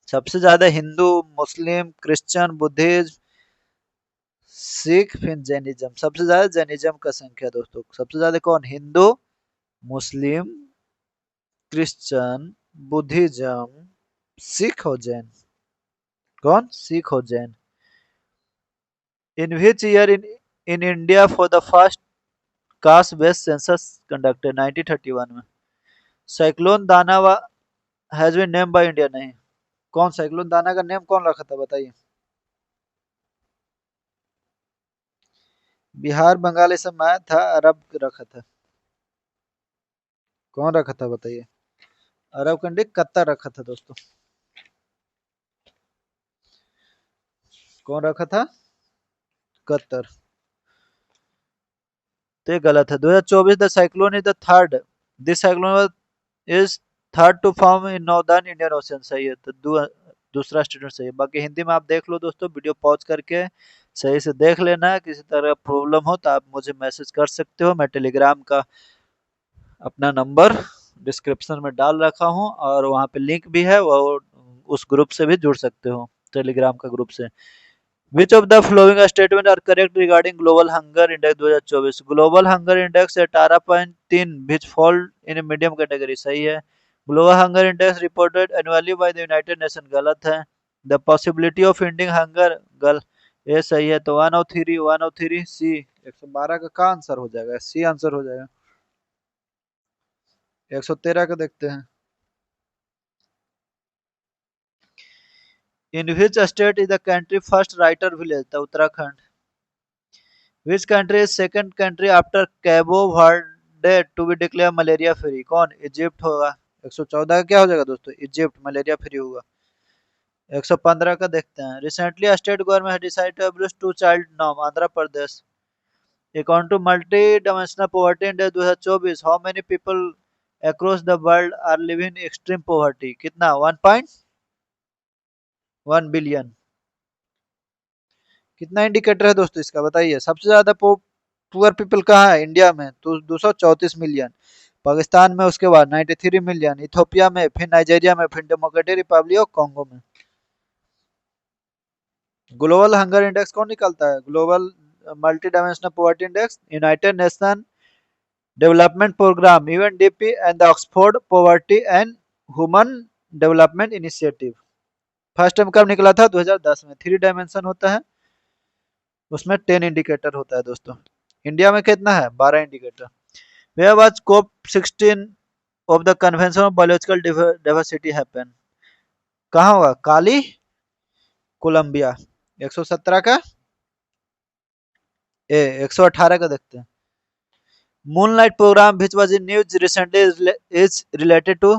सबसे ज्यादा Hindu, Muslim, Christian, Buddhism, Sikh, फिर जैनिज्म। सबसे ज्यादा जैनिज्म का संख्या दोस्तों। सबसे ज्यादा कौन? Hindu, Muslim, Christian, Buddhism, Sikh और जैन। कौन? सिख और Jain. In which year in India for the first caste based census conducted? 1931 में। Cyclone Dana has been named by India? नहीं। कौन? साइक्लोन दाना का नेम कौन रखा था बताइए? बिहार बंगाल ये सब में आया था, अरब रखा था। कौन रखा था बताइए? अरब कंट्री कतर रखा था दोस्तों। कौन रखा था? कतर। तो ये गलत है। 2024 the cyclone is the third, this cyclone is third to form in northern Indian ocean. सही है। तो दूसरा स्टेटमेंट सही है। बाकी हिंदी में आप देख लो दोस्तों, वीडियो पॉज करके सही से देख लेना। किसी तरह प्रॉब्लम हो तो आप मुझे मैसेज कर सकते हो। मैं टेलीग्राम का अपना नंबर डिस्क्रिप्शन में डाल रखा हूँ और वहाँ पे लिंक भी है, वो उस ग्रुप से भी जुड़ सकते हो, टेलीग्राम का ग्रुप से। Which of the following statement are correct regarding global hunger index 2024? ग्लोबल हंगर इंडेक्स 18.3 which fall in medium category. सही है। Global hunger index reported annually by the United Nation. गलत है। The possibility of ending hunger. गल ये सही है। तो 103 सी 112 का आंसर हो जाएगा? सी आंसर हो जाएगा। 113 का देखते हैं। In which state is the country first writer village? The Uttarakhand. Which country is second country after Cabo Verde to be declare malaria free? कौन? इजिप्ट होगा। 114 का क्या हो जाएगा दोस्तों? इजिप्ट मलेरिया फ्री होगा। 115 का देखते हैं। Recently state government decide to abolish two child norm. Andhra Pradesh. According to multi dimensional poverty index 2024, how many people across the world are living in extreme poverty? कितना? 1.1 बिलियन। कितना इंडिकेटर है दोस्तों इसका बताइए? सबसे ज्यादा पुअर पीपल कहाँ है? इंडिया में तो 234 मिलियन। पाकिस्तान में उसके बाद 93 मिलियन। इथोपिया में, फिर नाइजीरिया में, फिर डेमोक्रेटिक रिपब्लिक ऑफ कॉन्गो में। ग्लोबल हंगर इंडेक्स कौन निकालता है? Global multi dimensional poverty index, United Nation Development Programme UNDP and the Oxford poverty and human development initiative. First time कब निकला था? 2010 में। 3 डायमेंशन होता है उसमें, 10 इंडिकेटर होता है दोस्तों। इंडिया में कितना है? 12 indicator. Where was COP 16 of the convention of biological diversity happen? कहाँ होगा? काली कोलंबिया। 117 का 118 का देखते हैं। Moonlight program which was in news recently is related to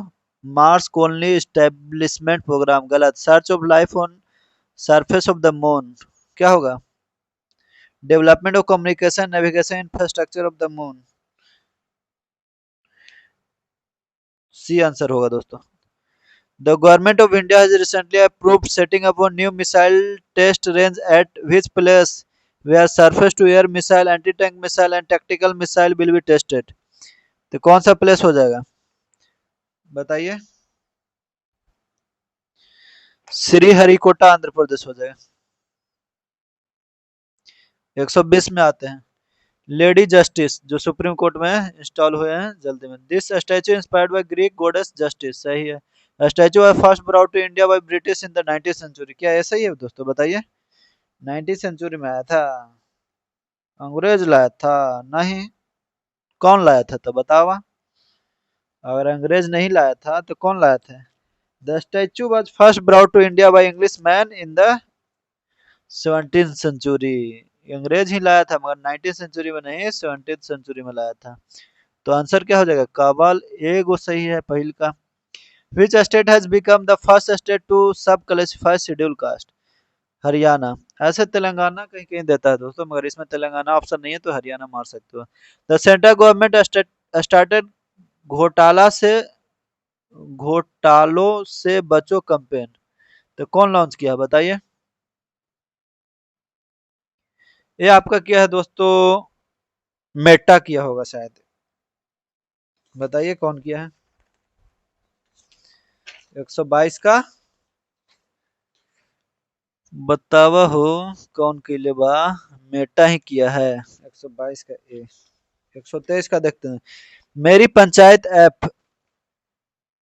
Mars colony establishment program. गलत। Search of life on surface of the moon. क्या होगा? Development of communication navigation infrastructure of the moon. C answer होगा दोस्तों। The government of India has recently approved setting up a new missile test range at which place where surface-to-air missile, anti-tank missile and tactical missile will be tested? तो कौन सा place हो जाएगा बताइए? श्रीहरिकोटा आंध्र प्रदेश हो जाएगा। 120 में आते हैं। लेडी जस्टिस जो सुप्रीम कोर्ट में इंस्टॉल हुए हैं जल्दी में। This statue inspired by Greek goddess justice. सही है। Statue was first brought to India by British in the 19th century. क्या ऐसा ही है दोस्तों बताइए? 19th सेंचुरी में आया था। अंग्रेज लाया था? नहीं। कौन लाया था तो बताओ। अगर अंग्रेज नहीं लाया था तो कौन लाया था? The statue was first brought to India by English man in the 17th century. अंग्रेज ही लाया था मगर 19th सेंचुरी में नहीं, 17th सेंचुरी में लाया था। तो आंसर क्या हो जाएगा? काबल। एगो सही है पहल का। Which state has become the first state to sub classify schedule caste? Haryana. ऐसे तेलंगाना कहीं कहीं देता है दोस्तों, मगर इसमें तेलंगाना ऑप्शन नहीं है तो हरियाणा मार सकते हो। द सेंट्रल गवर्नमेंट स्टार्टेड घोटाला से घोटालों से बचो कैंपेन। तो कौन लॉन्च किया बताइए? ये आपका क्या है दोस्तों? मेटा किया होगा शायद। बताइए कौन किया है? 122 का बतावा हो कौन के बा, मेटा ही किया है। 122 का ए। 123 का देखते हैं। मेरी panchayat app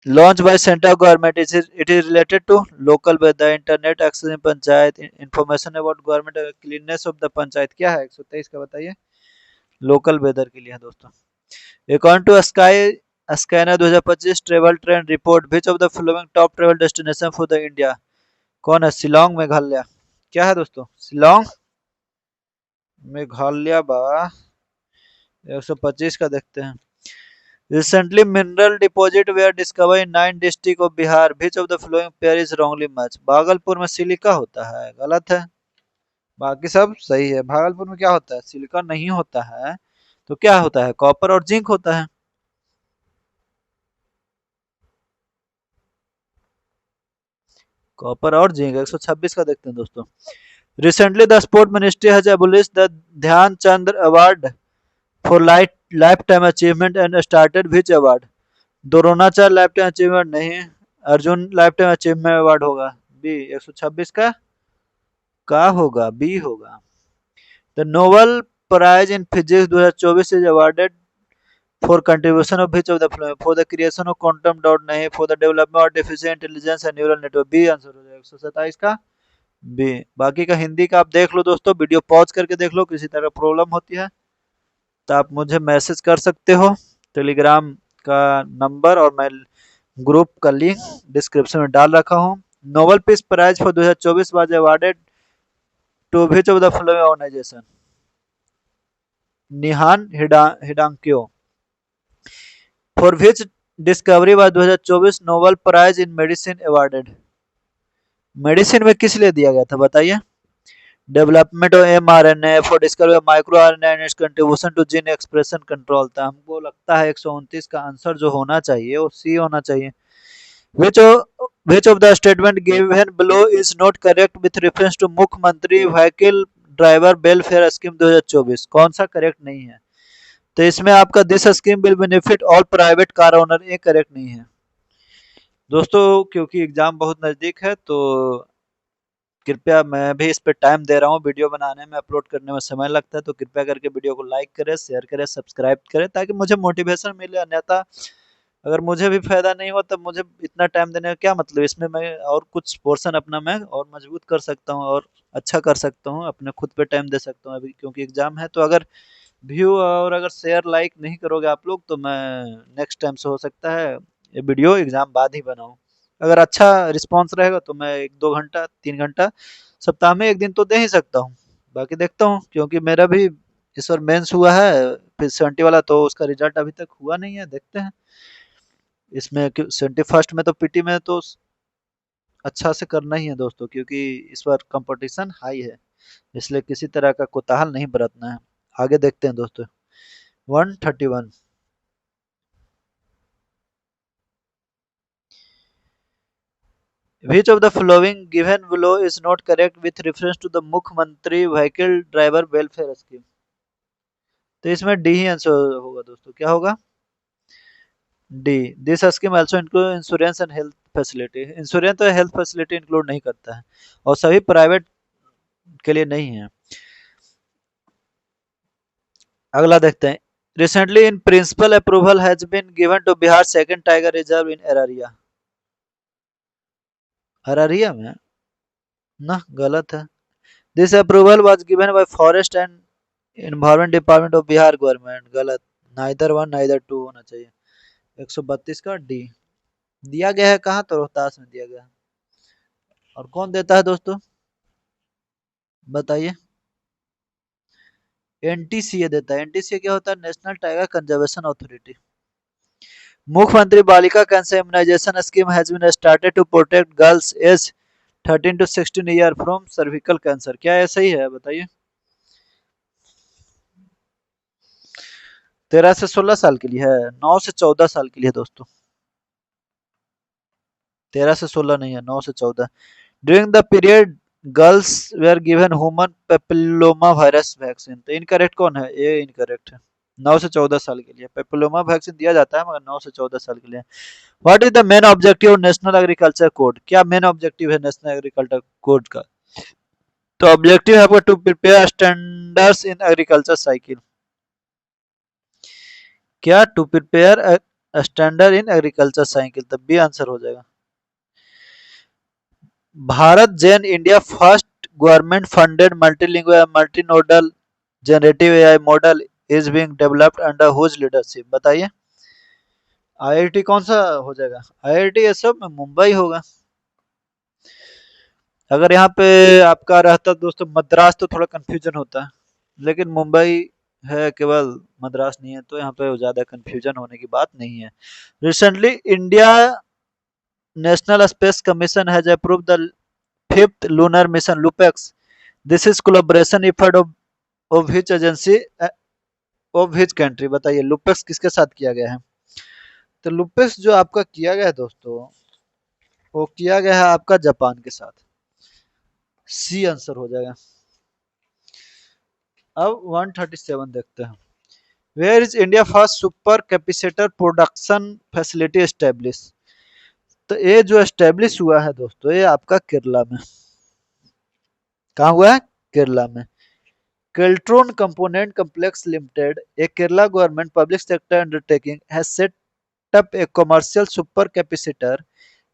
launched by central government. It is related to local weather, internet access in panchayat, information about government, cleanness of the panchayat. क्या है 123 का बताइए। लोकल वेदर के लिए है दोस्तों। According to Skyscanner 2025 travel trend report, which of the following top travel destination for the India. कौन है? शिलोंग मेघालय। क्या है दोस्तों? शिलोंग मेघालय बा। 125 का देखते हैं। Recently, mineral deposit were discovered in 9 district of Bihar. Which of the following pair is wrongly matched? Bhagalpur में सिलिका होता है, गलत है। बाकी सब सही है। भागलपुर में क्या होता है? सिलिका नहीं होता है। तो क्या होता है? कॉपर और जिंक होता है। कॉपर और जिंक। 126 का देखते हैं दोस्तों। Recently, the sport ministry has abolished the Dhyan Chand award for lifetime achievement and started which award? Dronacharya life time achievement नहीं, Arjuna life time achievement award होगा। बी। 126 का होगा, बी होगा। The Nobel prize in physics 2024 is awarded for contribution of which of the following? For the creation of quantum dot नहीं, for the development of artificial intelligence and neural network. B answer हो जाएगा 127 का B. बाकी का हिंदी का आप देख लो दोस्तों, वीडियो पॉज करके देख लो। किसी तरह प्रॉब्लम होती है तो आप मुझे मैसेज कर सकते हो। टेलीग्राम का नंबर और मैं ग्रुप का लिंक डिस्क्रिप्शन में डाल रखा हूँ। Nobel peace prize for 2024 was awarded to which of the following organization? Nihon Hidankyo. For which discovery was 2024 Nobel prize in medicine awarded? Medicine में किस लिए दिया गया था बताइए? Development of mRNA for discovery of micro RNA and its contribution to gene expression control था। हमको लगता है 129 का आंसर जो होना चाहिए वो सी होना चाहिए। Which of the statement given below is not correct with reference to मुख्यमंत्री व्हीकल ड्राइवर वेलफेयर स्कीम 2024? कौन सा करेक्ट नहीं है? तो इसमें आपका this scheme will benefit all private car owner, ये करेक्ट नहीं है दोस्तों। क्योंकि एग्जाम बहुत नजदीक है तो कृपया, मैं भी इस पे टाइम दे रहा हूँ, वीडियो बनाने में अपलोड करने में समय लगता है, तो कृपया करके वीडियो को लाइक करें, शेयर करें, सब्सक्राइब करें ताकि मुझे मोटिवेशन मिले। अन्यथा अगर मुझे भी फायदा नहीं हुआ तब मुझे इतना टाइम देने का क्या मतलब? इसमें मैं और कुछ पोर्शन अपना मैं और मजबूत कर सकता हूँ और अच्छा कर सकता हूँ, अपने खुद पे टाइम दे सकता हूँ अभी, क्योंकि एग्जाम है। तो अगर व्यू और अगर शेयर लाइक नहीं करोगे आप लोग तो मैं नेक्स्ट टाइम से हो सकता है ये वीडियो एग्जाम बाद ही बनाऊं। अगर अच्छा रिस्पॉन्स रहेगा तो मैं 1-2 घंटा 3 घंटा सप्ताह में एक दिन तो दे ही सकता हूँ। बाकी देखता हूँ, क्योंकि मेरा भी इस बार मेंस हुआ है फिर 70 वाला, तो उसका रिजल्ट अभी तक हुआ नहीं है, देखते हैं। इसमें 71st में तो पीटी में तो अच्छा से करना ही है दोस्तों, क्योंकि इस बार कंपटीशन हाई है, इसलिए किसी तरह का कोताहल नहीं बरतना है। आगे देखते हैं दोस्तों। 131। Which of the following given below is not correct with reference to the मुख्यमंत्री व्हीकल ड्राइवर वेलफेयर स्कीम? तो इसमें डी ही आंसर होगा दोस्तों। क्या होगा? D. This scheme also include insurance and health facility. Insurance तो हेल्थ फैसिलिटी इंक्लूड नहीं करता है और सभी प्राइवेट के लिए नहीं है। अगला देखते हैं। Recently in principle approval has been given to Bihar second tiger reserve in Araria. Araria में ना, गलत है। This approval was given by forest and environment department of Bihar government. गलत। नाइदर वन नाइदर टू होना चाहिए। 132 का डी। दिया गया है कहाँ? तो रोहतास में दिया गया है। और कौन देता है दोस्तों बताइए? एनटीसीए देता है। एनटीसीए क्या होता है? National tiger conservation authority. मुख्यमंत्री बालिका cancer immunization scheme has been started to protect girls age 13 to 16 year from cervical cancer. क्या ऐसा ही है बताइए? 13 से 16 साल के लिए है, 9 से 14 साल के लिए दोस्तों। 13 से 16 नहीं है, 9 से 14। During the period girls were given human papilloma virus vaccine. तो इनकरेक्ट कौन है? ये इनकरेक्ट है। 9 से 14 साल के लिए पेपिलोमा वैक्सीन दिया जाता है, मगर 9 से 14 साल के लिए। What is the main objective national agriculture code? क्या मेन ऑब्जेक्टिव है नेशनल एग्रीकल्चर कोड का? तो ऑब्जेक्टिव है आपका to prepare standards in agriculture cycle. क्या? To prepare standard in agriculture cycle, तब भी आंसर हो जाएगा। BharatGen India first government funded multilingual multinodal generative AI model is being developed under whose leadership? बताइए। आईआईटी कौन सा हो जाएगा? आईआईटी ये सब में मुंबई होगा। अगर यहाँ पे आपका रहता दोस्तों मद्रास तो थोड़ा कंफ्यूजन होता है, लेकिन मुंबई है केवल, मद्रास नहीं है, तो यहाँ पे ज्यादा कंफ्यूजन होने की बात नहीं है। Recently India national space commission has approved the fifth lunar mission LUPEX. This is collaboration effort of which agency of which country? बताइए लुपेक्स किसके साथ किया गया है? तो लुपेक्स जो आपका किया गया है दोस्तों, वो किया गया है आपका जापान के साथ। सी आंसर हो जाएगा। अब 137 देखते हैं। Where is India first super capacitor production facility establish? तो ये जो एस्टेब्लिश हुआ है दोस्तों, ये आपका केरला में। कहाँ हुआ है? केरला में। Keltron component complex limited, a Kerala government public sector undertaking, has set up a commercial supercapacitor,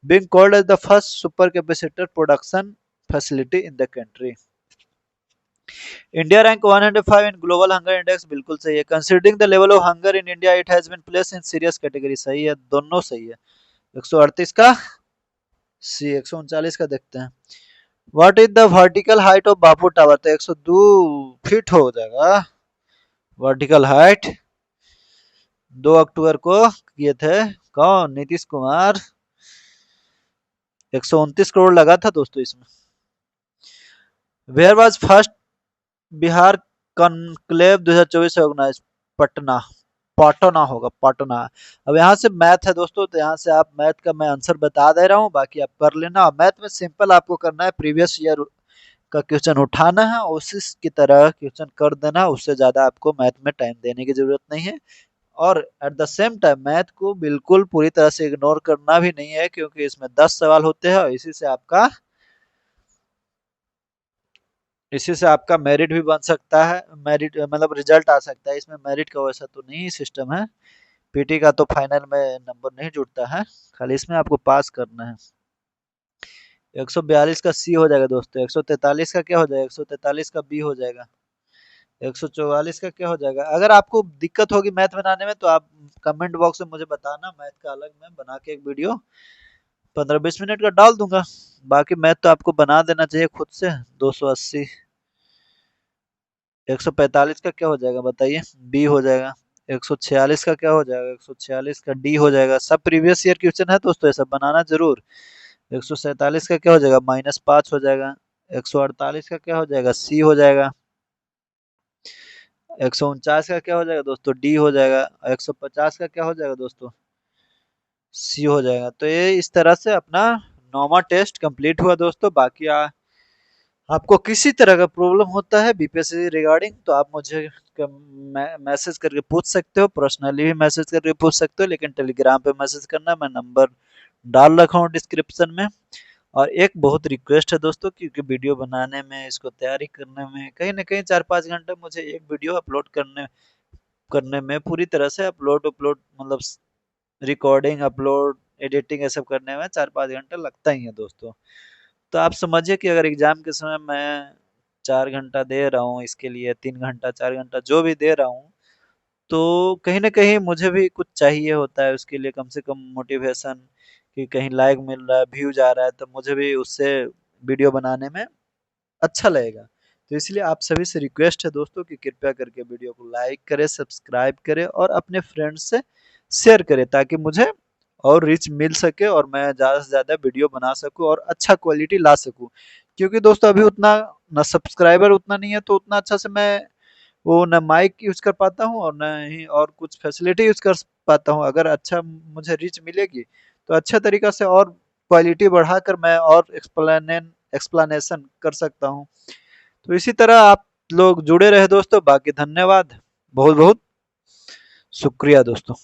being called as the first supercapacitor production facility in the country. India rank 105 in global hunger index, बिल्कुल सही है। Considering the level of hunger in India, it has been placed in serious category, सही है, दोनों सही है। 138 का सी, 139 का देखते हैं। What is the vertical height of Bapu tower? तो 102 फीट हो जाएगा वर्टिकल हाइट। 2 अक्टूबर को किए थे कौन? नीतीश कुमार। 129 करोड़ लगा था दोस्तों इसमें। Where was first Bihar conclave 2024 organise? Patna. Patna होगा, पटना। अब यहाँ से मैथ है दोस्तों, तो यहाँ से आप मैथ का मैं आंसर बता दे रहा हूँ, बाकी आप कर लेना। मैथ में सिंपल आपको करना है, प्रीवियस ईयर का क्वेश्चन उठाना है, उसी की तरह क्वेश्चन कर देना। उससे ज्यादा आपको मैथ में टाइम देने की जरूरत नहीं है। और at the same time math को बिल्कुल पूरी तरह से इग्नोर करना भी नहीं है, क्योंकि इसमें 10 सवाल होते हैं और इसी से आपका मेरिट भी बन सकता है। मेरिट मतलब रिजल्ट आ सकता है। इसमें मेरिट का वैसा तो नहीं सिस्टम है। पीटी का तो फाइनल में नंबर नहीं जुड़ता है, खाली इसमें आपको पास करना है। 142 का सी हो जाएगा दोस्तों। 143 का क्या हो जाएगा? 143 का बी हो जाएगा। 144 का क्या हो जाएगा? अगर आपको दिक्कत होगी मैथ बनाने में तो आप कमेंट बॉक्स में मुझे बताना, मैथ का अलग मैं बना के एक वीडियो 15-20 मिनट का डाल दूंगा। बाकी मैथ तो आपको बना देना चाहिए खुद से। 280। 145 का क्या हो जाएगा बताइए? बी हो जाएगा। 146 का क्या हो जाएगा? 146 का डी हो जाएगा। सब प्रीवियस ईयर क्वेश्चन है दोस्तों, ये सब बनाना जरूर। 147 का क्या हो जाएगा? -5 हो जाएगा। 148 का क्या हो जाएगा? सी हो जाएगा। 149 का क्या हो जाएगा दोस्तों? डी हो जाएगा। 150 का क्या हो जाएगा दोस्तों? सी हो जाएगा। तो ये इस तरह से अपना 9वां टेस्ट कंप्लीट हुआ दोस्तों। बाकी आपको किसी तरह का प्रॉब्लम होता है बीपीएससी से रिगार्डिंग, तो आप मुझे मैसेज करके पूछ सकते हो, पर्सनली भी मैसेज करके पूछ सकते हो, लेकिन टेलीग्राम पे मैसेज करना, मैं नंबर डाल रखा हूँ डिस्क्रिप्शन में। और एक बहुत रिक्वेस्ट है दोस्तों, क्योंकि वीडियो बनाने में, इसको तैयारी करने में कहीं ना कहीं 4-5 घंटे मुझे एक वीडियो अपलोड करने करने में पूरी तरह से अपलोड अपलोड मतलब रिकॉर्डिंग अपलोड एडिटिंग ये सब करने में 4-5 घंटे लगता ही है दोस्तों। तो आप समझिए कि अगर एग्जाम के समय मैं 4 घंटा दे रहा हूँ इसके लिए, 3 घंटा 4 घंटा जो भी दे रहा हूँ, तो कहीं ना कहीं मुझे भी कुछ चाहिए होता है उसके लिए, कम से कम मोटिवेशन, कि कहीं लाइक मिल रहा है, व्यूज आ रहा है, तो मुझे भी उससे वीडियो बनाने में अच्छा लगेगा। तो इसलिए आप सभी से रिक्वेस्ट है दोस्तों कि कृपया करके वीडियो को लाइक करें, सब्सक्राइब करें और अपने फ्रेंड्स से शेयर करें, ताकि मुझे और रीच मिल सके और मैं ज़्यादा से ज़्यादा वीडियो बना सकूं और अच्छा क्वालिटी ला सकूं। क्योंकि दोस्तों अभी उतना ना सब्सक्राइबर उतना नहीं है, तो उतना अच्छा से मैं वो ना माइक यूज कर पाता हूँ और ना ही और कुछ फैसिलिटी यूज कर पाता हूँ। अगर अच्छा मुझे रीच मिलेगी तो अच्छा तरीका से और क्वालिटी बढ़ाकर मैं और एक्सप्लेनेशन कर सकता हूँ। तो इसी तरह आप लोग जुड़े रहे दोस्तों। बाकी धन्यवाद बहुत बहुत। शुक्रिया दोस्तों।